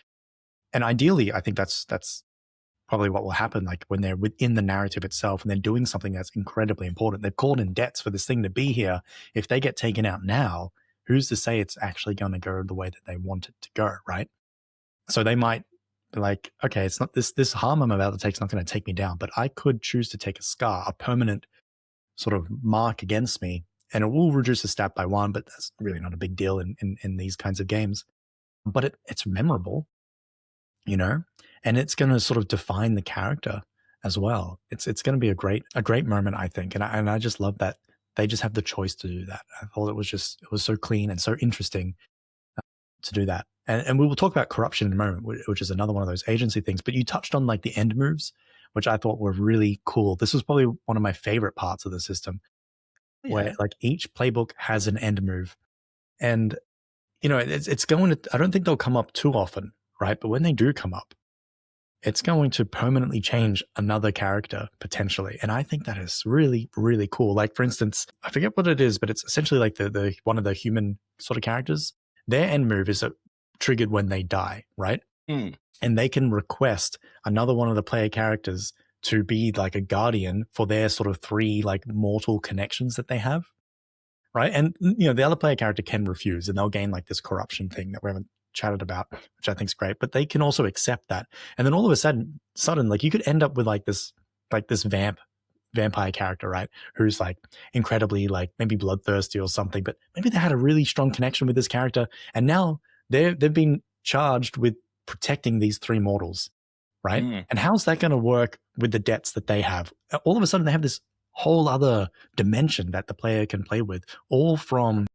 and ideally, I think that's probably what will happen. Like when they're within the narrative itself and they're doing something that's incredibly important, they've called in debts for this thing to be here. If they get taken out now, who's to say it's actually going to go the way that they want it to go, right? So they might be like, okay, it's not this harm I'm about to take is not going to take me down, but I could choose to take a scar, a permanent sort of mark against me, and it will reduce the stat by 1, but that's really not a big deal in these kinds of games. But it's memorable, you know, and it's going to sort of define the character as well. It's going to be a great moment, I think, and I just love that they just have the choice to do that. I thought it was so clean and so interesting to do that. And we will talk about corruption in a moment, which is another one of those agency things. But you touched on like the end moves, which I thought were really cool. This was probably one of my favorite parts of the system, where like each playbook has an end move, and you know it's going to. I don't think they'll come up too often, right? But when they do come up, it's going to permanently change another character potentially. And I think that is really, really cool. Like for instance, I forget what it is, but it's essentially like the one of the human sort of characters. Their end move is triggered when they die, right? Mm. And they can request another one of the player characters to be like a guardian for their sort of 3 like mortal connections that they have. Right. And you know, the other player character can refuse, and they'll gain like this corruption thing that we haven't chatted about, which I think is great. But they can also accept that. And then all of a sudden, like you could end up with like this vampire character, right? Who's like incredibly like maybe bloodthirsty or something, but maybe they had a really strong connection with this character. And now they've been charged with protecting these 3 mortals, right? Mm. And how's that going to work with the debts that they have? All of a sudden they have this whole other dimension that the player can play with, all from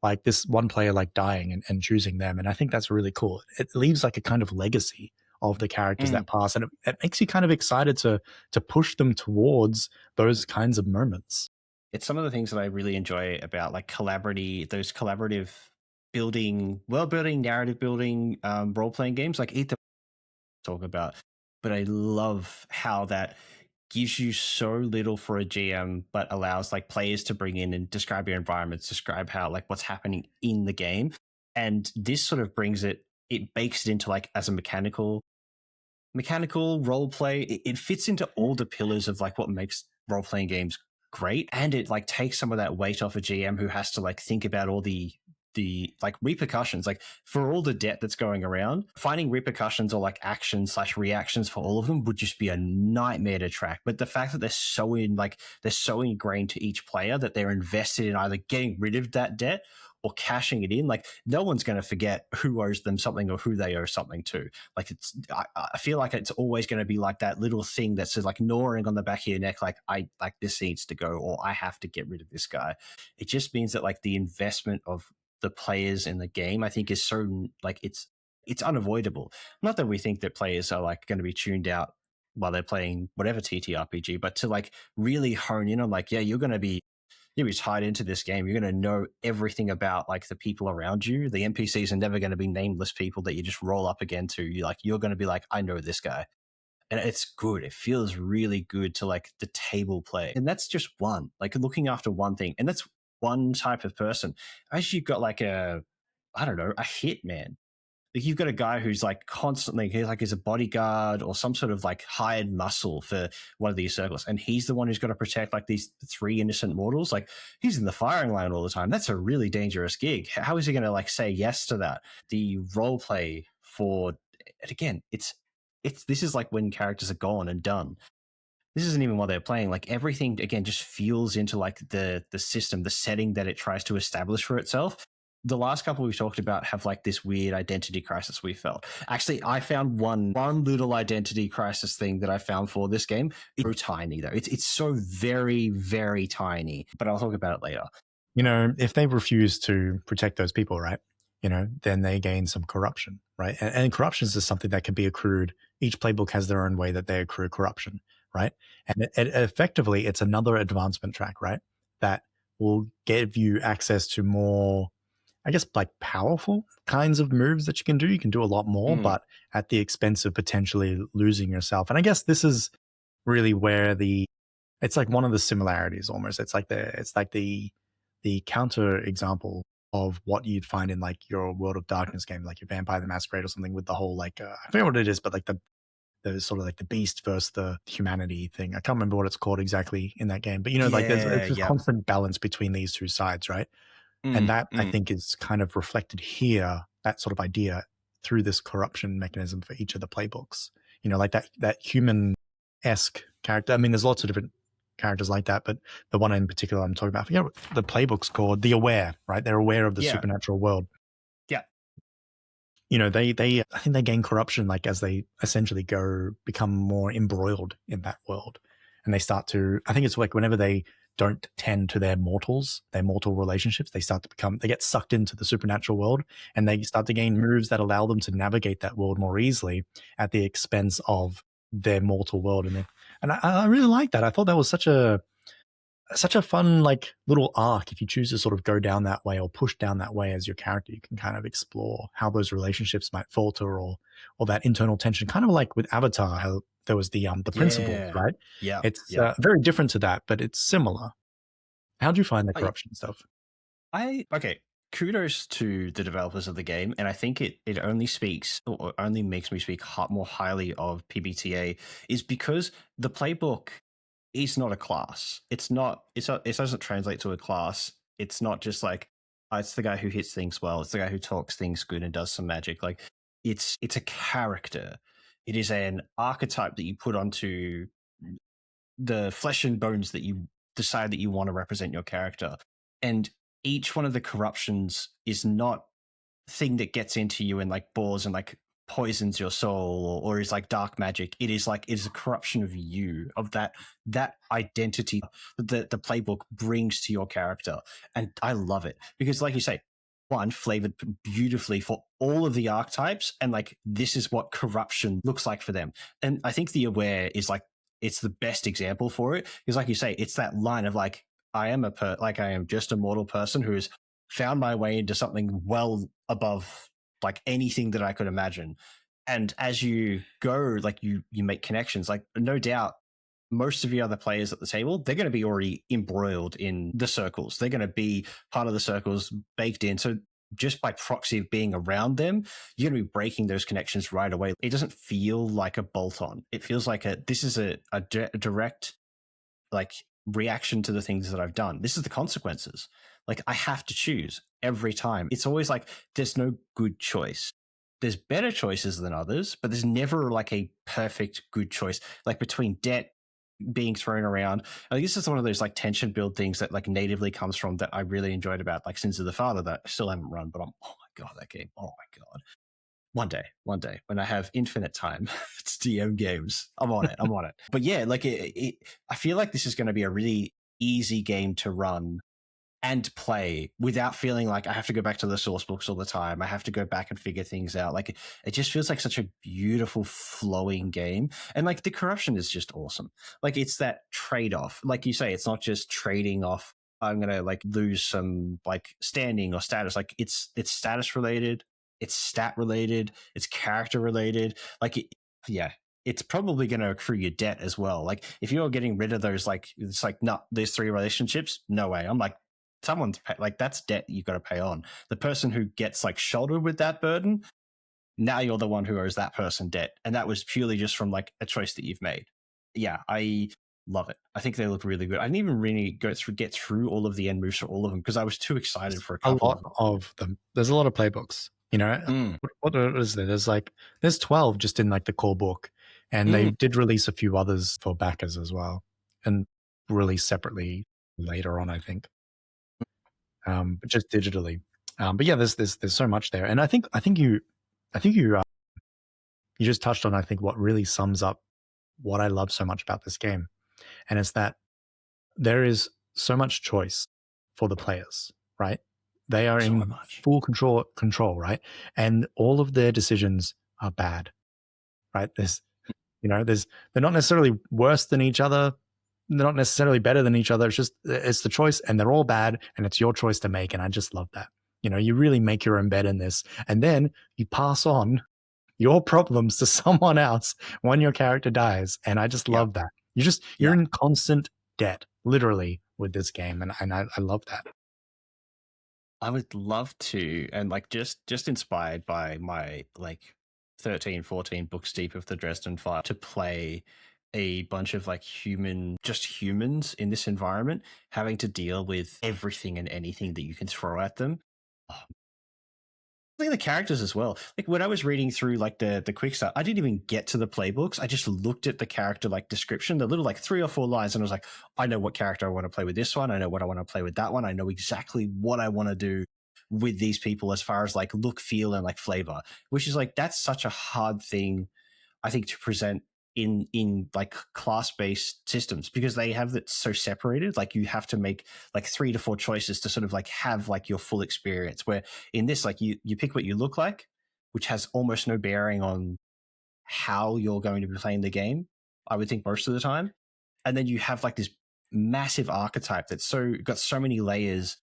like this one player like dying and choosing them. And I think that's really cool. It leaves like a kind of legacy of the characters that pass, and it makes you kind of excited to push them towards those kinds of moments. It's some of the things that I really enjoy about like those collaborative building, world building, narrative building, role playing games like Ether talk about. But I love how that gives you so little for a GM, but allows like players to bring in and describe your environments, describe how like what's happening in the game. And this sort of it bakes it into like as a mechanical role play. It fits into all the pillars of like what makes role playing games great, and it like takes some of that weight off a GM who has to like think about all the like repercussions, like for all the debt that's going around, finding repercussions or like actions / reactions for all of them would just be a nightmare to track. But the fact that they're so ingrained to each player that they're invested in either getting rid of that debt or cashing it in, like no one's going to forget who owes them something or who they owe something to. Like I feel like it's always going to be like that little thing that's like gnawing on the back of your neck, like this needs to go, or I have to get rid of this guy. It just means that like the investment of the players in the game, I think, is so like it's unavoidable. Not that we think that players are like going to be tuned out while they're playing whatever TTRPG, but to like really hone in on like, yeah, you're going to be you're gonna be tied into this game. You're gonna know everything about like the people around you. The NPCs are never gonna be nameless people that you just roll up again to. You're gonna be like, I know this guy. And it's good. It feels really good to like the table play. And that's just one, like looking after one thing. And that's one type of person. As you've got like I don't know, a hitman. Like you've got a guy who's like constantly, he's a bodyguard or some sort of like hired muscle for one of these circles. And he's the one who's got to protect like these three innocent mortals. Like he's in the firing line all the time. That's a really dangerous gig. How is he going to like say yes to that? The role play for, and again, this is like when characters are gone and done. This isn't even what they're playing. Like everything again just feels into like the system, the setting that it tries to establish for itself. The last couple we've talked about have like this weird identity crisis we felt. Actually, I found one little identity crisis thing that I found for this game. It's so tiny though. It's so very, very tiny. But I'll talk about it later. You know, if they refuse to protect those people, right, you know, then they gain some corruption, right? And corruption is just something that can be accrued. Each playbook has their own way that they accrue corruption, right? And effectively, it's another advancement track, right, that will give you access to more, I guess, like powerful kinds of moves that you can do. You can do a lot more, but at the expense of potentially losing yourself. And I guess this is really where it's like one of the similarities almost. It's like the counter example of what you'd find in like your World of Darkness game, like your Vampire the Masquerade or something, with the whole like I forget what it is, but like the sort of like the beast versus the humanity thing. I can't remember what it's called exactly in that game, but you know, like there's this constant balance between these two sides, right? And that I think is kind of reflected here, that sort of idea, through this corruption mechanism for each of the playbooks. You know, like that human-esque character. I mean, there's lots of different characters like that, but the one in particular I'm talking about, I forget what the playbook's called, the Aware, right? They're aware of the supernatural world. Yeah. You know, they I think they gain corruption like as they essentially become more embroiled in that world. And they start to, I think it's like whenever they don't tend to their mortal relationships, they get sucked into the supernatural world, and they start to gain moves that allow them to navigate that world more easily at the expense of their mortal world. And I really like that. I thought that was such a fun like little arc. If you choose to sort of go down that way or push down that way as your character, you can kind of explore how those relationships might falter or that internal tension, kind of like with Avatar, how there was the principles, right? Yeah. It's very different to that, but it's similar. How'd you find the corruption stuff? Kudos to the developers of the game, and I think it only speaks or only makes me speak more highly of PBTA is because the playbook is not a class. It doesn't translate to a class. It's not just like it's the guy who hits things well. It's the guy who talks things good and does some magic. Like it's a character. It is an archetype that you put onto the flesh and bones that you decide that you want to represent your character. And each one of the corruptions is not a thing that gets into you and like bores and like poisons your soul or is like dark magic. It is a corruption of you, of that identity that the playbook brings to your character. And I love it because, like you say, one, flavored beautifully for all of the archetypes, and like this is what corruption looks like for them. And I think the Aware is like it's the best example for it because, like you say, it's that line of like I am just a mortal person who has found my way into something well above like anything that I could imagine. And as you go, like you make connections. Like no doubt, most of the other players at the table, they're going to be already embroiled in the circles. They're going to be part of the circles baked in. So just by proxy of being around them, you're going to be breaking those connections right away. It doesn't feel like a bolt on. It feels like this is a direct like reaction to the things that I've done. This is the consequences. Like I have to choose every time. It's always like there's no good choice. There's better choices than others, but there's never like a perfect good choice. Like between debt being thrown around. I think this is one of those like tension build things that like natively comes from that I really enjoyed about like Sins of the Father that I still haven't run, but oh my God, that game. Oh my God. One day when I have infinite time, it's DM games. I'm on it. But yeah, like I feel like this is going to be a really easy game to run and play without feeling like I have to go back to the source books all the time. I have to go back and figure things out. Like it just feels like such a beautiful flowing game. And like the corruption is just awesome. Like it's that trade-off. Like you say, it's not just trading off I'm gonna like lose some like standing or status. Like it's status related, it's stat related, it's character related. Like yeah, it's probably going to accrue your debt as well. Like if you're getting rid of those, like it's like not these three relationships, no way. I'm like someone's like that's debt you've got to pay on. The person who gets like shouldered with that burden, now you're the one who owes that person debt, and that was purely just from like a choice that you've made. Yeah, I love it. I think they look really good. I didn't even really get through all of the end moves for all of them because I was too excited for a A couple lot of them. of them. There's a lot of playbooks. What is there? There's 12 just in like the core book, and they did release a few others for backers as well, and release separately later on, I think. But just digitally. But yeah, there's so much there, and I think you just touched on, I think, what really sums up what I love so much about this game, and it's that there is so much choice for the players, right? They are So in much. full control, right? And all of their decisions are bad, right? They're not necessarily worse than each other. They're not necessarily better than each other. It's the choice, and they're all bad, and it's your choice to make. And I just love that. You really make your own bed in this, and then you pass on your problems to someone else when your character dies. And I just love that. You're in constant debt, literally, with this game, and I love that. I would love to, and like just inspired by my like 13, 14 books deep of the Dresden Files to play a bunch of like just humans in this environment, having to deal with everything and anything that you can throw at them. Oh, look at the characters as well. Like when I was reading through like the quick start, I didn't even get to the playbooks. I just looked at the character like description, the little like 3 or 4 lines, and I was like, I know what character I want to play with this one. I know what I want to play with that one. I know exactly what I want to do with these people as far as like look, feel, and like flavor, which is like that's such a hard thing, I think, to present in like class-based systems because they have it so separated. Like you have to make like 3 to 4 choices to sort of like have like your full experience, where in this like you pick what you look like, which has almost no bearing on how you're going to be playing the game, I would think, most of the time. And then you have like this massive archetype that's so got so many layers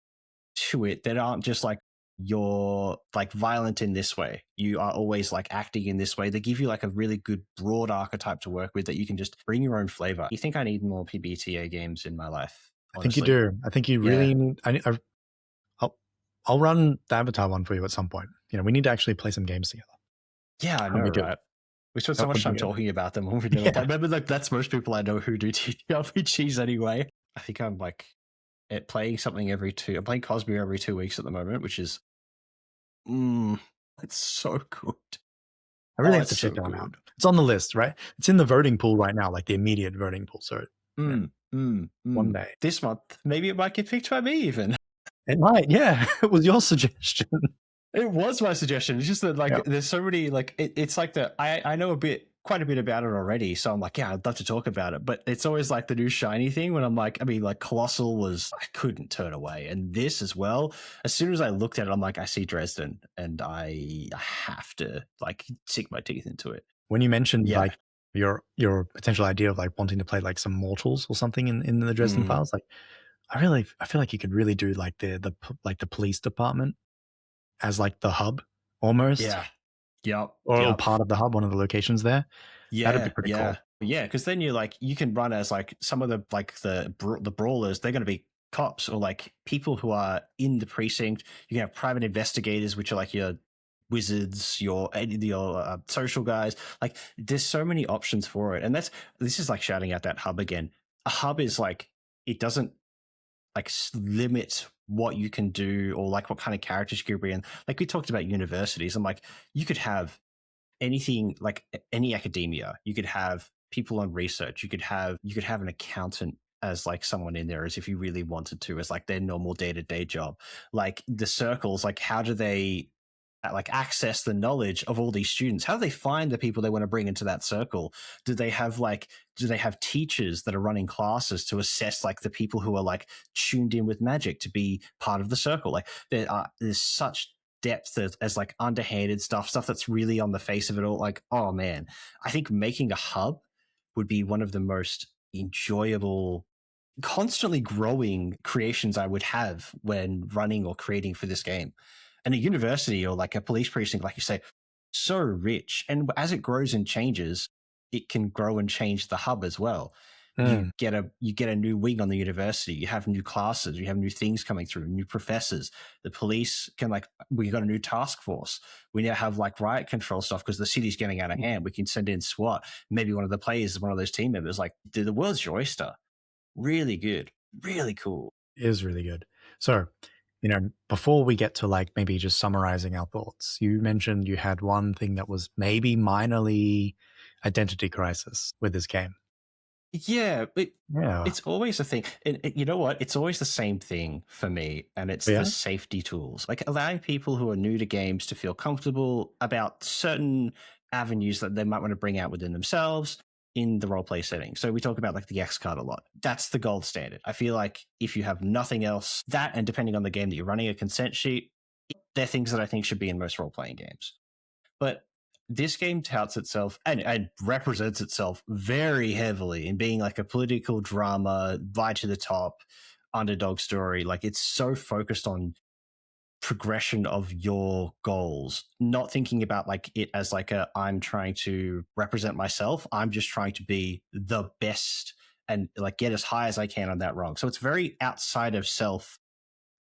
to it that aren't just like you're like violent in this way, you are always like acting in this way. They give you like a really good broad archetype to work with that you can just bring your own flavor. You think I need more PBTA games in my life? I think you Honestly, do. I think you really need. I'll run the Avatar one for you at some point. We need to actually play some games together. yeah, I know, right? We spent so much time talking about them when we never play. Remember, like that's most people I know who do TTRPGs anyway. I think I'm like at playing something every 2. I'm playing Cosmere every 2 weeks at the moment, which is it's so good. I really have to check that one out. It's on the list, right? It's in the voting pool right now, like the immediate voting pool. So one day, this month, maybe it might get picked by me even. It might, yeah. It was your suggestion. It was my suggestion. It's just that like there's so many like it's like that I know quite a bit about it already, so I'm like, yeah, I'd love to talk about it. But it's always like the new shiny thing when I'm like, I mean, like Colossal was, I couldn't turn away, and this as well. As soon as I looked at it, I'm like, I see Dresden, and I have to like sink my teeth into it. When you mentioned like your potential idea of like wanting to play like some Mortals or something in the Dresden Files, like I feel like you could really do like the police department as like the hub almost. Or part of the hub, one of the locations there. That'd be pretty cool. Yeah, because then you can run as like some of the like the brawlers. They're going to be cops or like people who are in the precinct. You can have private investigators, which are like your wizards, your social guys. Like there's so many options for it, and this is like shouting out that hub again. A hub is like it doesn't like limit what you can do or like what kind of characters you could be in. Like we talked about universities, I'm like, you could have anything, like any academia. You could have people on research. You could have an accountant as like someone in there as if you really wanted to, as like their normal day-to-day job. Like the circles, like how do they like access the knowledge of all these students? How do they find the people they want to bring into that circle? Do they have teachers that are running classes to assess like the people who are like tuned in with magic to be part of the circle? Like there's such depth as like underhanded stuff that's really on the face of it all. Like, oh man, I think making a hub would be one of the most enjoyable constantly growing creations I would have when running or creating for this game. And a university or like a police precinct, like you say, so rich. And as it grows and changes, it can grow and change the hub as well. Mm. You get a new wing on the university. You have new classes. You have new things coming through. New professors. The police can we got a new task force. We now have like riot control stuff because the city's getting out of hand. We can send in SWAT. Maybe one of the players is one of those team members. Like the world's your oyster. Really good, really cool. It is really good. So, before we get to like maybe just summarizing our thoughts, you mentioned you had one thing that was maybe minorly identity crisis with this game. Yeah, Yeah. it's always a thing. And you know what? It's always the same thing for me, and it's Yeah. the safety tools. Like allowing people who are new to games to feel comfortable about certain avenues that they might want to bring out within themselves in the roleplay setting. So we talk about like the X card a lot. That's the gold standard. I feel like if you have nothing else, that and depending on the game that you're running, a consent sheet, they're things that I think should be in most role-playing games. But this game touts itself and represents itself very heavily in being like a political drama, right to the top, underdog story. Like it's so focused on progression of your goals, not thinking about like it as like I'm trying to represent myself. I'm just trying to be the best and like get as high as I can on that rung. So it's very outside of self,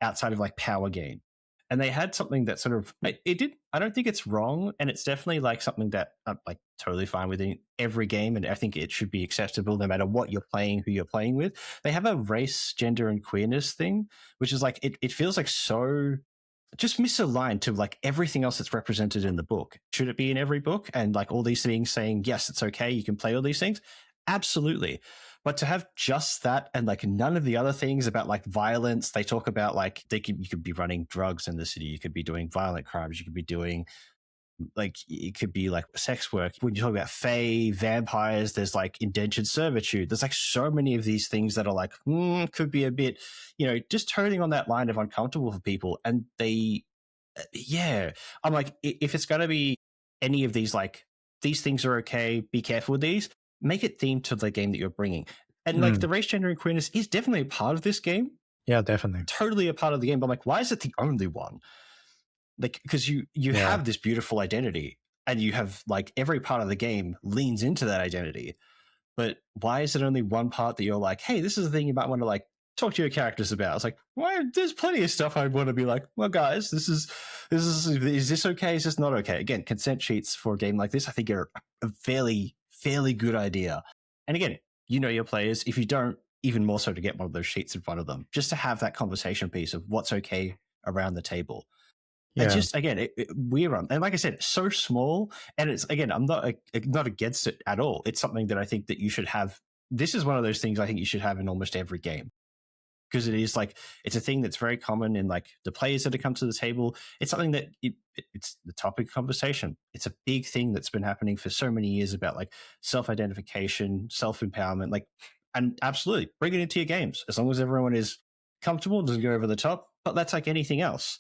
outside of like power gain. And they had something that sort of it did. I don't think it's wrong, and it's definitely like something that I'm like totally fine with in every game, and I think it should be acceptable no matter what you're playing, who you're playing with. They have a race, gender, and queerness thing, which is like it feels like so just misaligned to like everything else that's represented in the book. Should it be in every book? And like all these things saying, yes, it's okay, you can play all these things. Absolutely. But to have just that and like none of the other things about like violence, they talk about like you could be running drugs in the city, you could be doing violent crimes, you could be doing like it could be like sex work. When you talk about fae, vampires, there's like indentured servitude. There's like so many of these things that are like could be a bit, just turning on that line of uncomfortable for people. And I'm like, if it's going to be any of these, like these things are okay, be careful with these. Make it themed to the game that you're bringing. And like the race, gender, and queerness is definitely a part of this game. Yeah, definitely. Totally a part of the game. But I'm like, why is it the only one? Like, because you have this beautiful identity and you have like every part of the game leans into that identity. But why is it only one part that you're like, hey, this is the thing you might want to like talk to your characters about? It's like, why? There's plenty of stuff I'd want to be like, well, guys, is this okay? Is this not okay? Again, consent sheets for a game like this, I think are a fairly good idea. And again, your players. If you don't, even more so to get one of those sheets in front of them, just to have that conversation piece of what's okay around the table. Yeah. And just again, we're on, and like I said, it's so small, and it's again, I'm not against it at all. It's something that I think that you should have. This is one of those things I think you should have in almost every game, because it is like it's a thing that's very common in like the players that have come to the table. It's something that it's the topic of conversation. It's a big thing that's been happening for so many years about like self-identification, self-empowerment, like, and absolutely bring it into your games as long as everyone is comfortable, doesn't go over the top. But that's like anything else.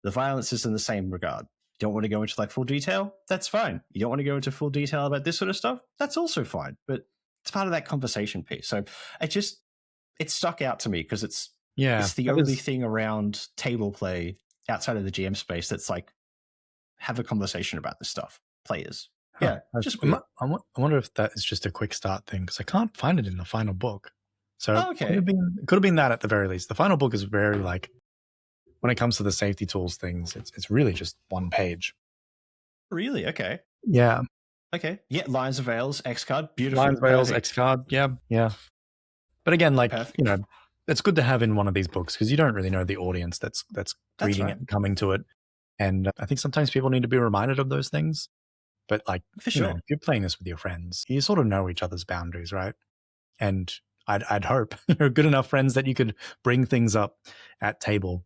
The violence is in the same regard. You don't want to go into like full detail? That's fine. You don't want to go into full detail about this sort of stuff? That's also fine. But it's part of that conversation piece. So it stuck out to me because it's the only thing around table play outside of the GM space that's like have a conversation about this stuff. Players. Yeah. Just weird. I wonder if that is just a quick start thing because I can't find it in the final book. So okay. It could have been that at the very least. The final book is very like, when it comes to the safety tools things, it's really just one page. Really? Okay. Yeah. Okay. Yeah. Lines of Veils, X card, beautiful. Lines of Veils, X card. Yeah. Yeah. But again, like, perfect. it's good to have in one of these books because you don't really know the audience that's reading it and coming to it. And I think sometimes people need to be reminded of those things. But like, for sure, if you're playing this with your friends, you sort of know each other's boundaries, right? And I'd hope you're good enough friends that you could bring things up at table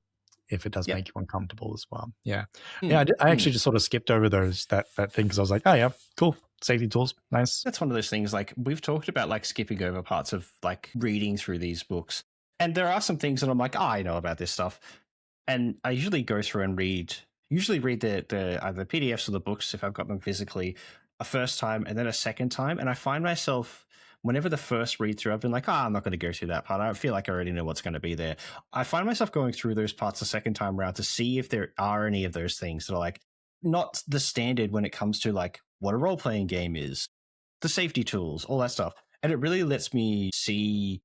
if it does make you uncomfortable as well. Yeah. I actually just sort of skipped over that thing because I was like, oh yeah, cool. Safety tools. Nice. That's one of those things like we've talked about like skipping over parts of like reading through these books. And there are some things that I'm like, I know about this stuff. And I usually go through and read the either PDFs or the books if I've got them physically a first time and then a second time. And I find myself whenever the first read through, I've been like, I'm not going to go through that part. I feel like I already know what's going to be there. I find myself going through those parts the second time around to see if there are any of those things that are like not the standard when it comes to like what a role playing game is, the safety tools, all that stuff. And it really lets me see,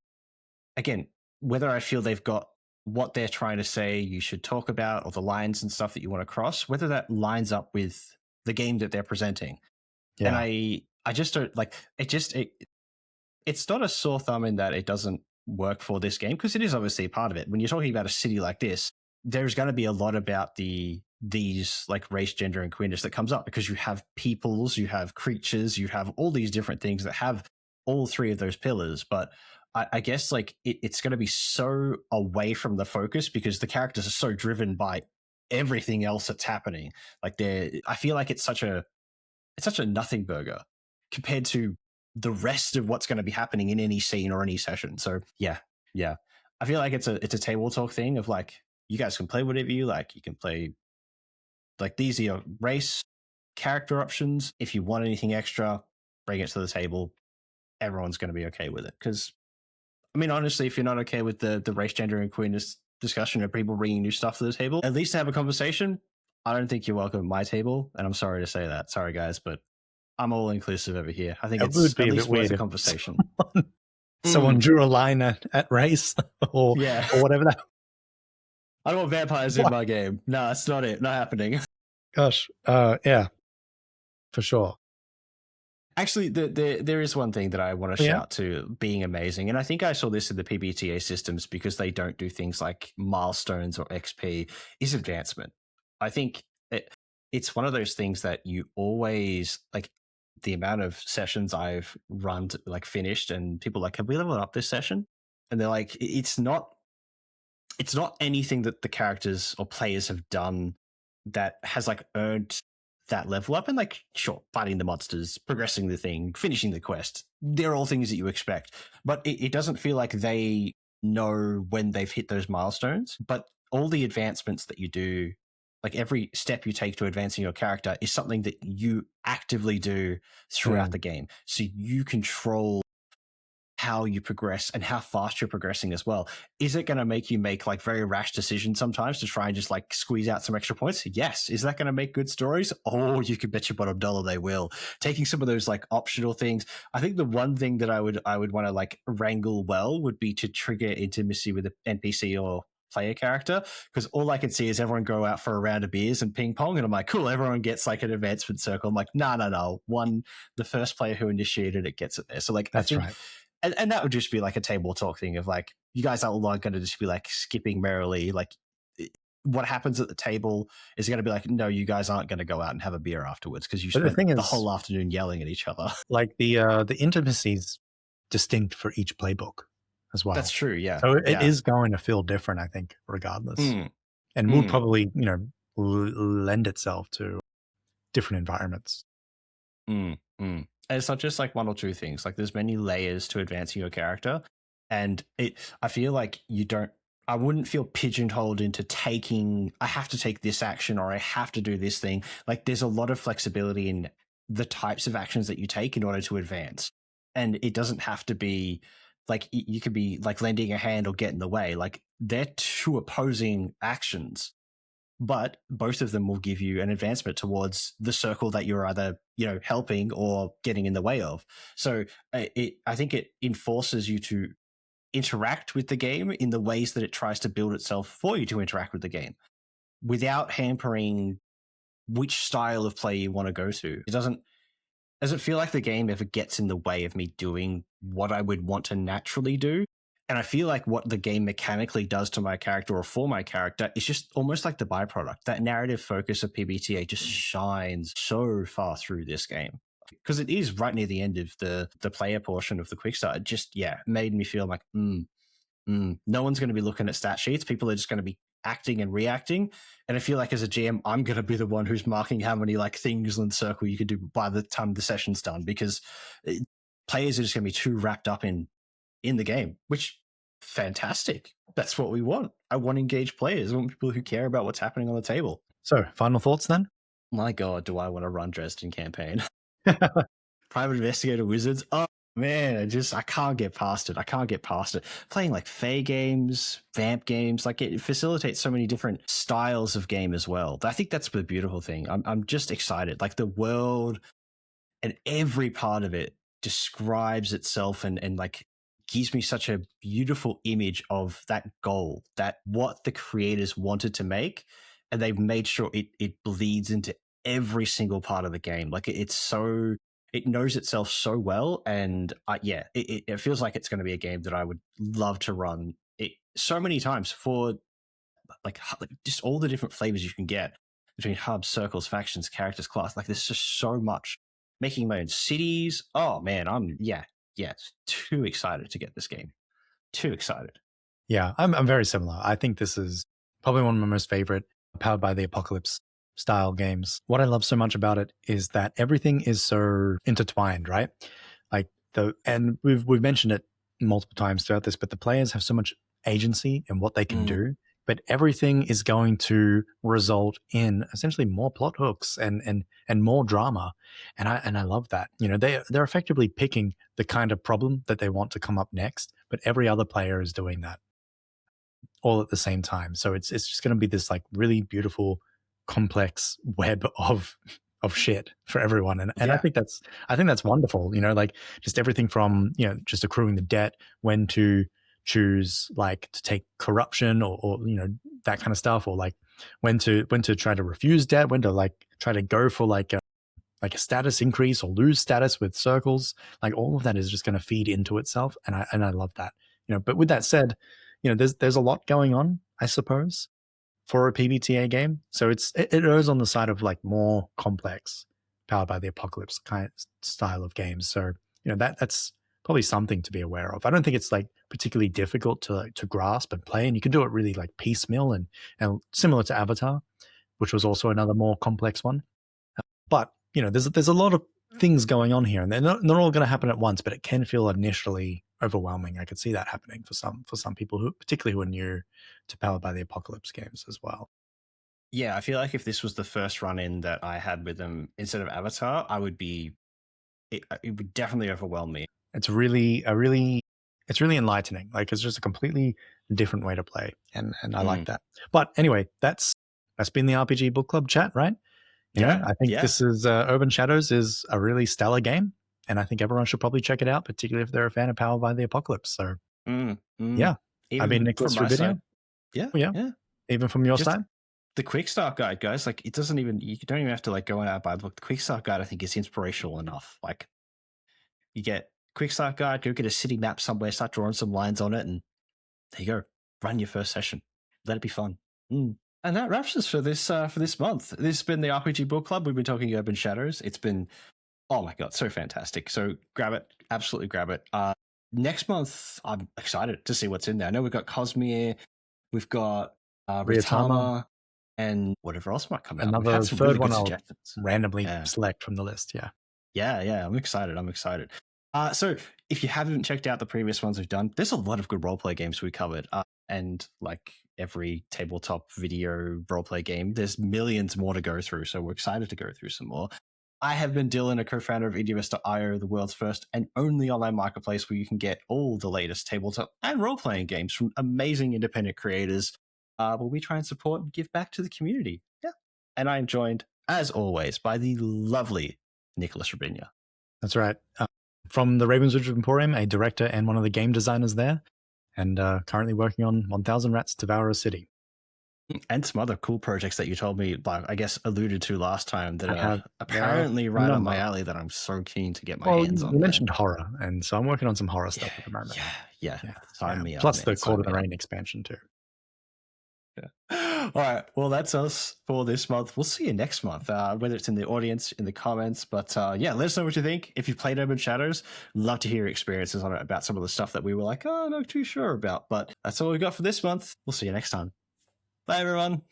again, whether I feel they've got what they're trying to say you should talk about, or the lines and stuff that you want to cross, whether that lines up with the game that they're presenting. Yeah. And I just don't like it's not a sore thumb in that it doesn't work for this game, because it is obviously a part of it. When you're talking about a city like this, there's going to be a lot about these like race, gender, and queerness that comes up, because you have peoples, you have creatures, you have all these different things that have all three of those pillars. But I guess like it's going to be so away from the focus because the characters are so driven by everything else that's happening. Like I feel like it's such a nothing burger compared to the rest of what's going to be happening in any scene or any session. So yeah. I feel like it's a table talk thing of like, you guys can play whatever you like. You can play like, these are your race character options. If you want anything extra, bring it to the table. Everyone's going to be okay with it. Because I mean, honestly, if you're not okay with the race, gender, and queerness discussion of people bringing new stuff to the table, at least have a conversation. I don't think you're welcome at my table, and I'm sorry to say that. Sorry, guys, but I'm all inclusive over here. I think It it's would be at a least bit worth weird a if conversation. someone drew a line at race or whatever that. I don't want vampires in my game. No, that's not it. Not happening. Gosh, yeah, for sure. Actually, there is one thing that I want to shout to being amazing. And I think I saw this in the PBTA systems because they don't do things like milestones or XP, is advancement. I think it's one of those things that you always, like, the amount of sessions I've run to, like, finished, and people are like, have we leveled up this session? And they're like, it's not anything that the characters or players have done that has like earned that level up. And like, sure, fighting the monsters, progressing the thing, finishing the quest, they're all things that you expect. But it doesn't feel like they know when they've hit those milestones. But all the advancements that you do, like every step you take to advancing your character, is something that you actively do throughout the game. So you control how you progress and how fast you're progressing as well. Is it going to make you make like very rash decisions sometimes to try and just like squeeze out some extra points? Yes. Is that going to make good stories? Oh, you can bet your bottom dollar they will. Taking some of those like optional things. I think the one thing that I would want to like wrangle well would be to trigger intimacy with an NPC or player character, because all I can see is everyone go out for a round of beers and ping pong, and I'm like, cool, everyone gets like an advancement circle. I'm like, no, the first player who initiated it gets it there. So like, that's I think, right. And that would just be like a table talk thing of like, you guys are all going to just be like skipping merrily. Like, what happens at the table is going to be like, no, you guys aren't going to go out and have a beer afterwards because you spent the whole afternoon yelling at each other. Like the intimacy is distinct for each playbook as well. That's true, yeah. So it is going to feel different, I think, regardless, and will probably lend itself to different environments. And it's not just like one or two things. Like, there's many layers to advancing your character, and I feel like I wouldn't feel pigeonholed into I have to take this action or I have to do this thing. Like, there's a lot of flexibility in the types of actions that you take in order to advance, and it doesn't have to be like, you could be like lending a hand or get in the way. Like, they're two opposing actions, but both of them will give you an advancement towards the circle that you're either, helping or getting in the way of. So I think it enforces you to interact with the game in the ways that it tries to build itself for you to interact with the game, without hampering which style of play you want to go to. It doesn't feel like the game ever gets in the way of me doing what I would want to naturally do. And I feel like what the game mechanically does to my character or for my character is just almost like the byproduct. That narrative focus of PBTA just shines so far through this game, because it is right near the end of the player portion of the quick start. It just, made me feel like, no one's going to be looking at stat sheets. People are just going to be acting and reacting. And I feel like as a GM, I'm going to be the one who's marking how many like things in the circle you can do by the time the session's done, because players are just going to be too wrapped up in the game, which fantastic. That's what we want. I want engaged players. I want people who care about what's happening on the table. So, final thoughts then? My God, do I want to run Dresden campaign? Private Investigator Wizards. Oh Man, I can't get past it. I can't get past it. Playing like Fey games, Vamp games, like it facilitates so many different styles of game as well. I think that's the beautiful thing. I'm just excited. Like the world and every part of it describes itself and like gives me such a beautiful image of that goal, that what the creators wanted to make, and they've made sure it bleeds into every single part of the game. Like it's so, it knows itself so well, and yeah, it feels like it's going to be a game that I would love to run it so many times for like just all the different flavors you can get between hubs, circles, factions, characters, class. Like there's just so much. Making my own cities. Oh man, I'm too excited to get this game. Too excited. Yeah, I'm very similar. I think this is probably one of my most favorite Powered by the Apocalypse style games. What I love so much about it is that everything is so intertwined, right? Like and we've mentioned it multiple times throughout this, but the players have so much agency in what they can do, but everything is going to result in essentially more plot hooks and more drama. And I love that. You know, they're effectively picking the kind of problem that they want to come up next, but every other player is doing that all at the same time. So it's just going to be this like really beautiful, complex web of shit for everyone. And Yeah. I think that's wonderful. You know, like just everything from, you know, just accruing the debt, when to choose like to take corruption or you know, that kind of stuff, or like when to try to refuse debt, when to like try to go for like a status increase or lose status with circles. Like all of that is just going to feed into itself, and I love that. You know, but with that said, you know, there's a lot going on, I suppose, for a PBTA game. So it errs on the side of like more complex, Powered by the Apocalypse kind of style of games. So you know, that's probably something to be aware of. I don't think it's like particularly difficult to grasp and play, and you can do it really like piecemeal and similar to Avatar, which was also another more complex one. But you know, there's a lot of things going on here, and they're not all going to happen at once. But it can feel initially overwhelming. I could see that happening for some people who, particularly who are new to Powered by the Apocalypse games as well. Yeah, I feel like if this was the first run in that I had with them instead of Avatar, I would be. It would definitely overwhelm me. It's really it's really enlightening. Like it's just a completely different way to play, and I like that. But anyway, that's been the RPG Book Club chat, right? You know, I think this is Urban Shadows is a really stellar game, and I think everyone should probably check it out, particularly if they're a fan of Powered by the Apocalypse. So, yeah, I've been Nicholas Rubinio. Yeah, yeah, even from your side. The quick start guide, guys, like it doesn't even, you don't even have to like go out and buy the book. The quick start guide, I think, is inspirational enough. Like you get quick start guide, go get a city map somewhere, start drawing some lines on it, and there you go. Run your first session. Let it be fun. And that wraps us for this month. This has been the RPG Book Club. We've been talking Urban Shadows. It's been, oh my god, so fantastic. So grab it, absolutely grab it. Next month, I'm excited to see what's in there. I know we've got Cosmere, we've got Ritama, and whatever else might come out. Another third really one I'll randomly select from the list. Yeah. I'm excited. So if you haven't checked out the previous ones we've done, there's a lot of good roleplay games we covered. And like every tabletop video roleplay game, there's millions more to go through. So we're excited to go through some more. I have been Dylan, a co-founder of Indievest.io, the world's first and only online marketplace where you can get all the latest tabletop and role-playing games from amazing independent creators. Where we try and support and give back to the community. Yeah. And I'm joined, as always, by the lovely Nicholas Rubinio. That's right. From the Ravenswood Emporium, a director and one of the game designers there, and currently working on 1000 Rats Devour a City. And some other cool projects that you told me, I guess, alluded to last time that are apparently right up my alley that I'm so keen to get my hands on. You mentioned horror, and so I'm working on some horror stuff at the moment. Yeah. Sign me up. Plus the Court of the Rain expansion too. All right. Well, that's us for this month. We'll see you next month, whether it's in the audience, in the comments. But yeah, let us know what you think. If you've played Urban Shadows, love to hear your experiences on it, about some of the stuff that we were like, oh, not too sure about. But that's all we've got for this month. We'll see you next time. Bye, everyone.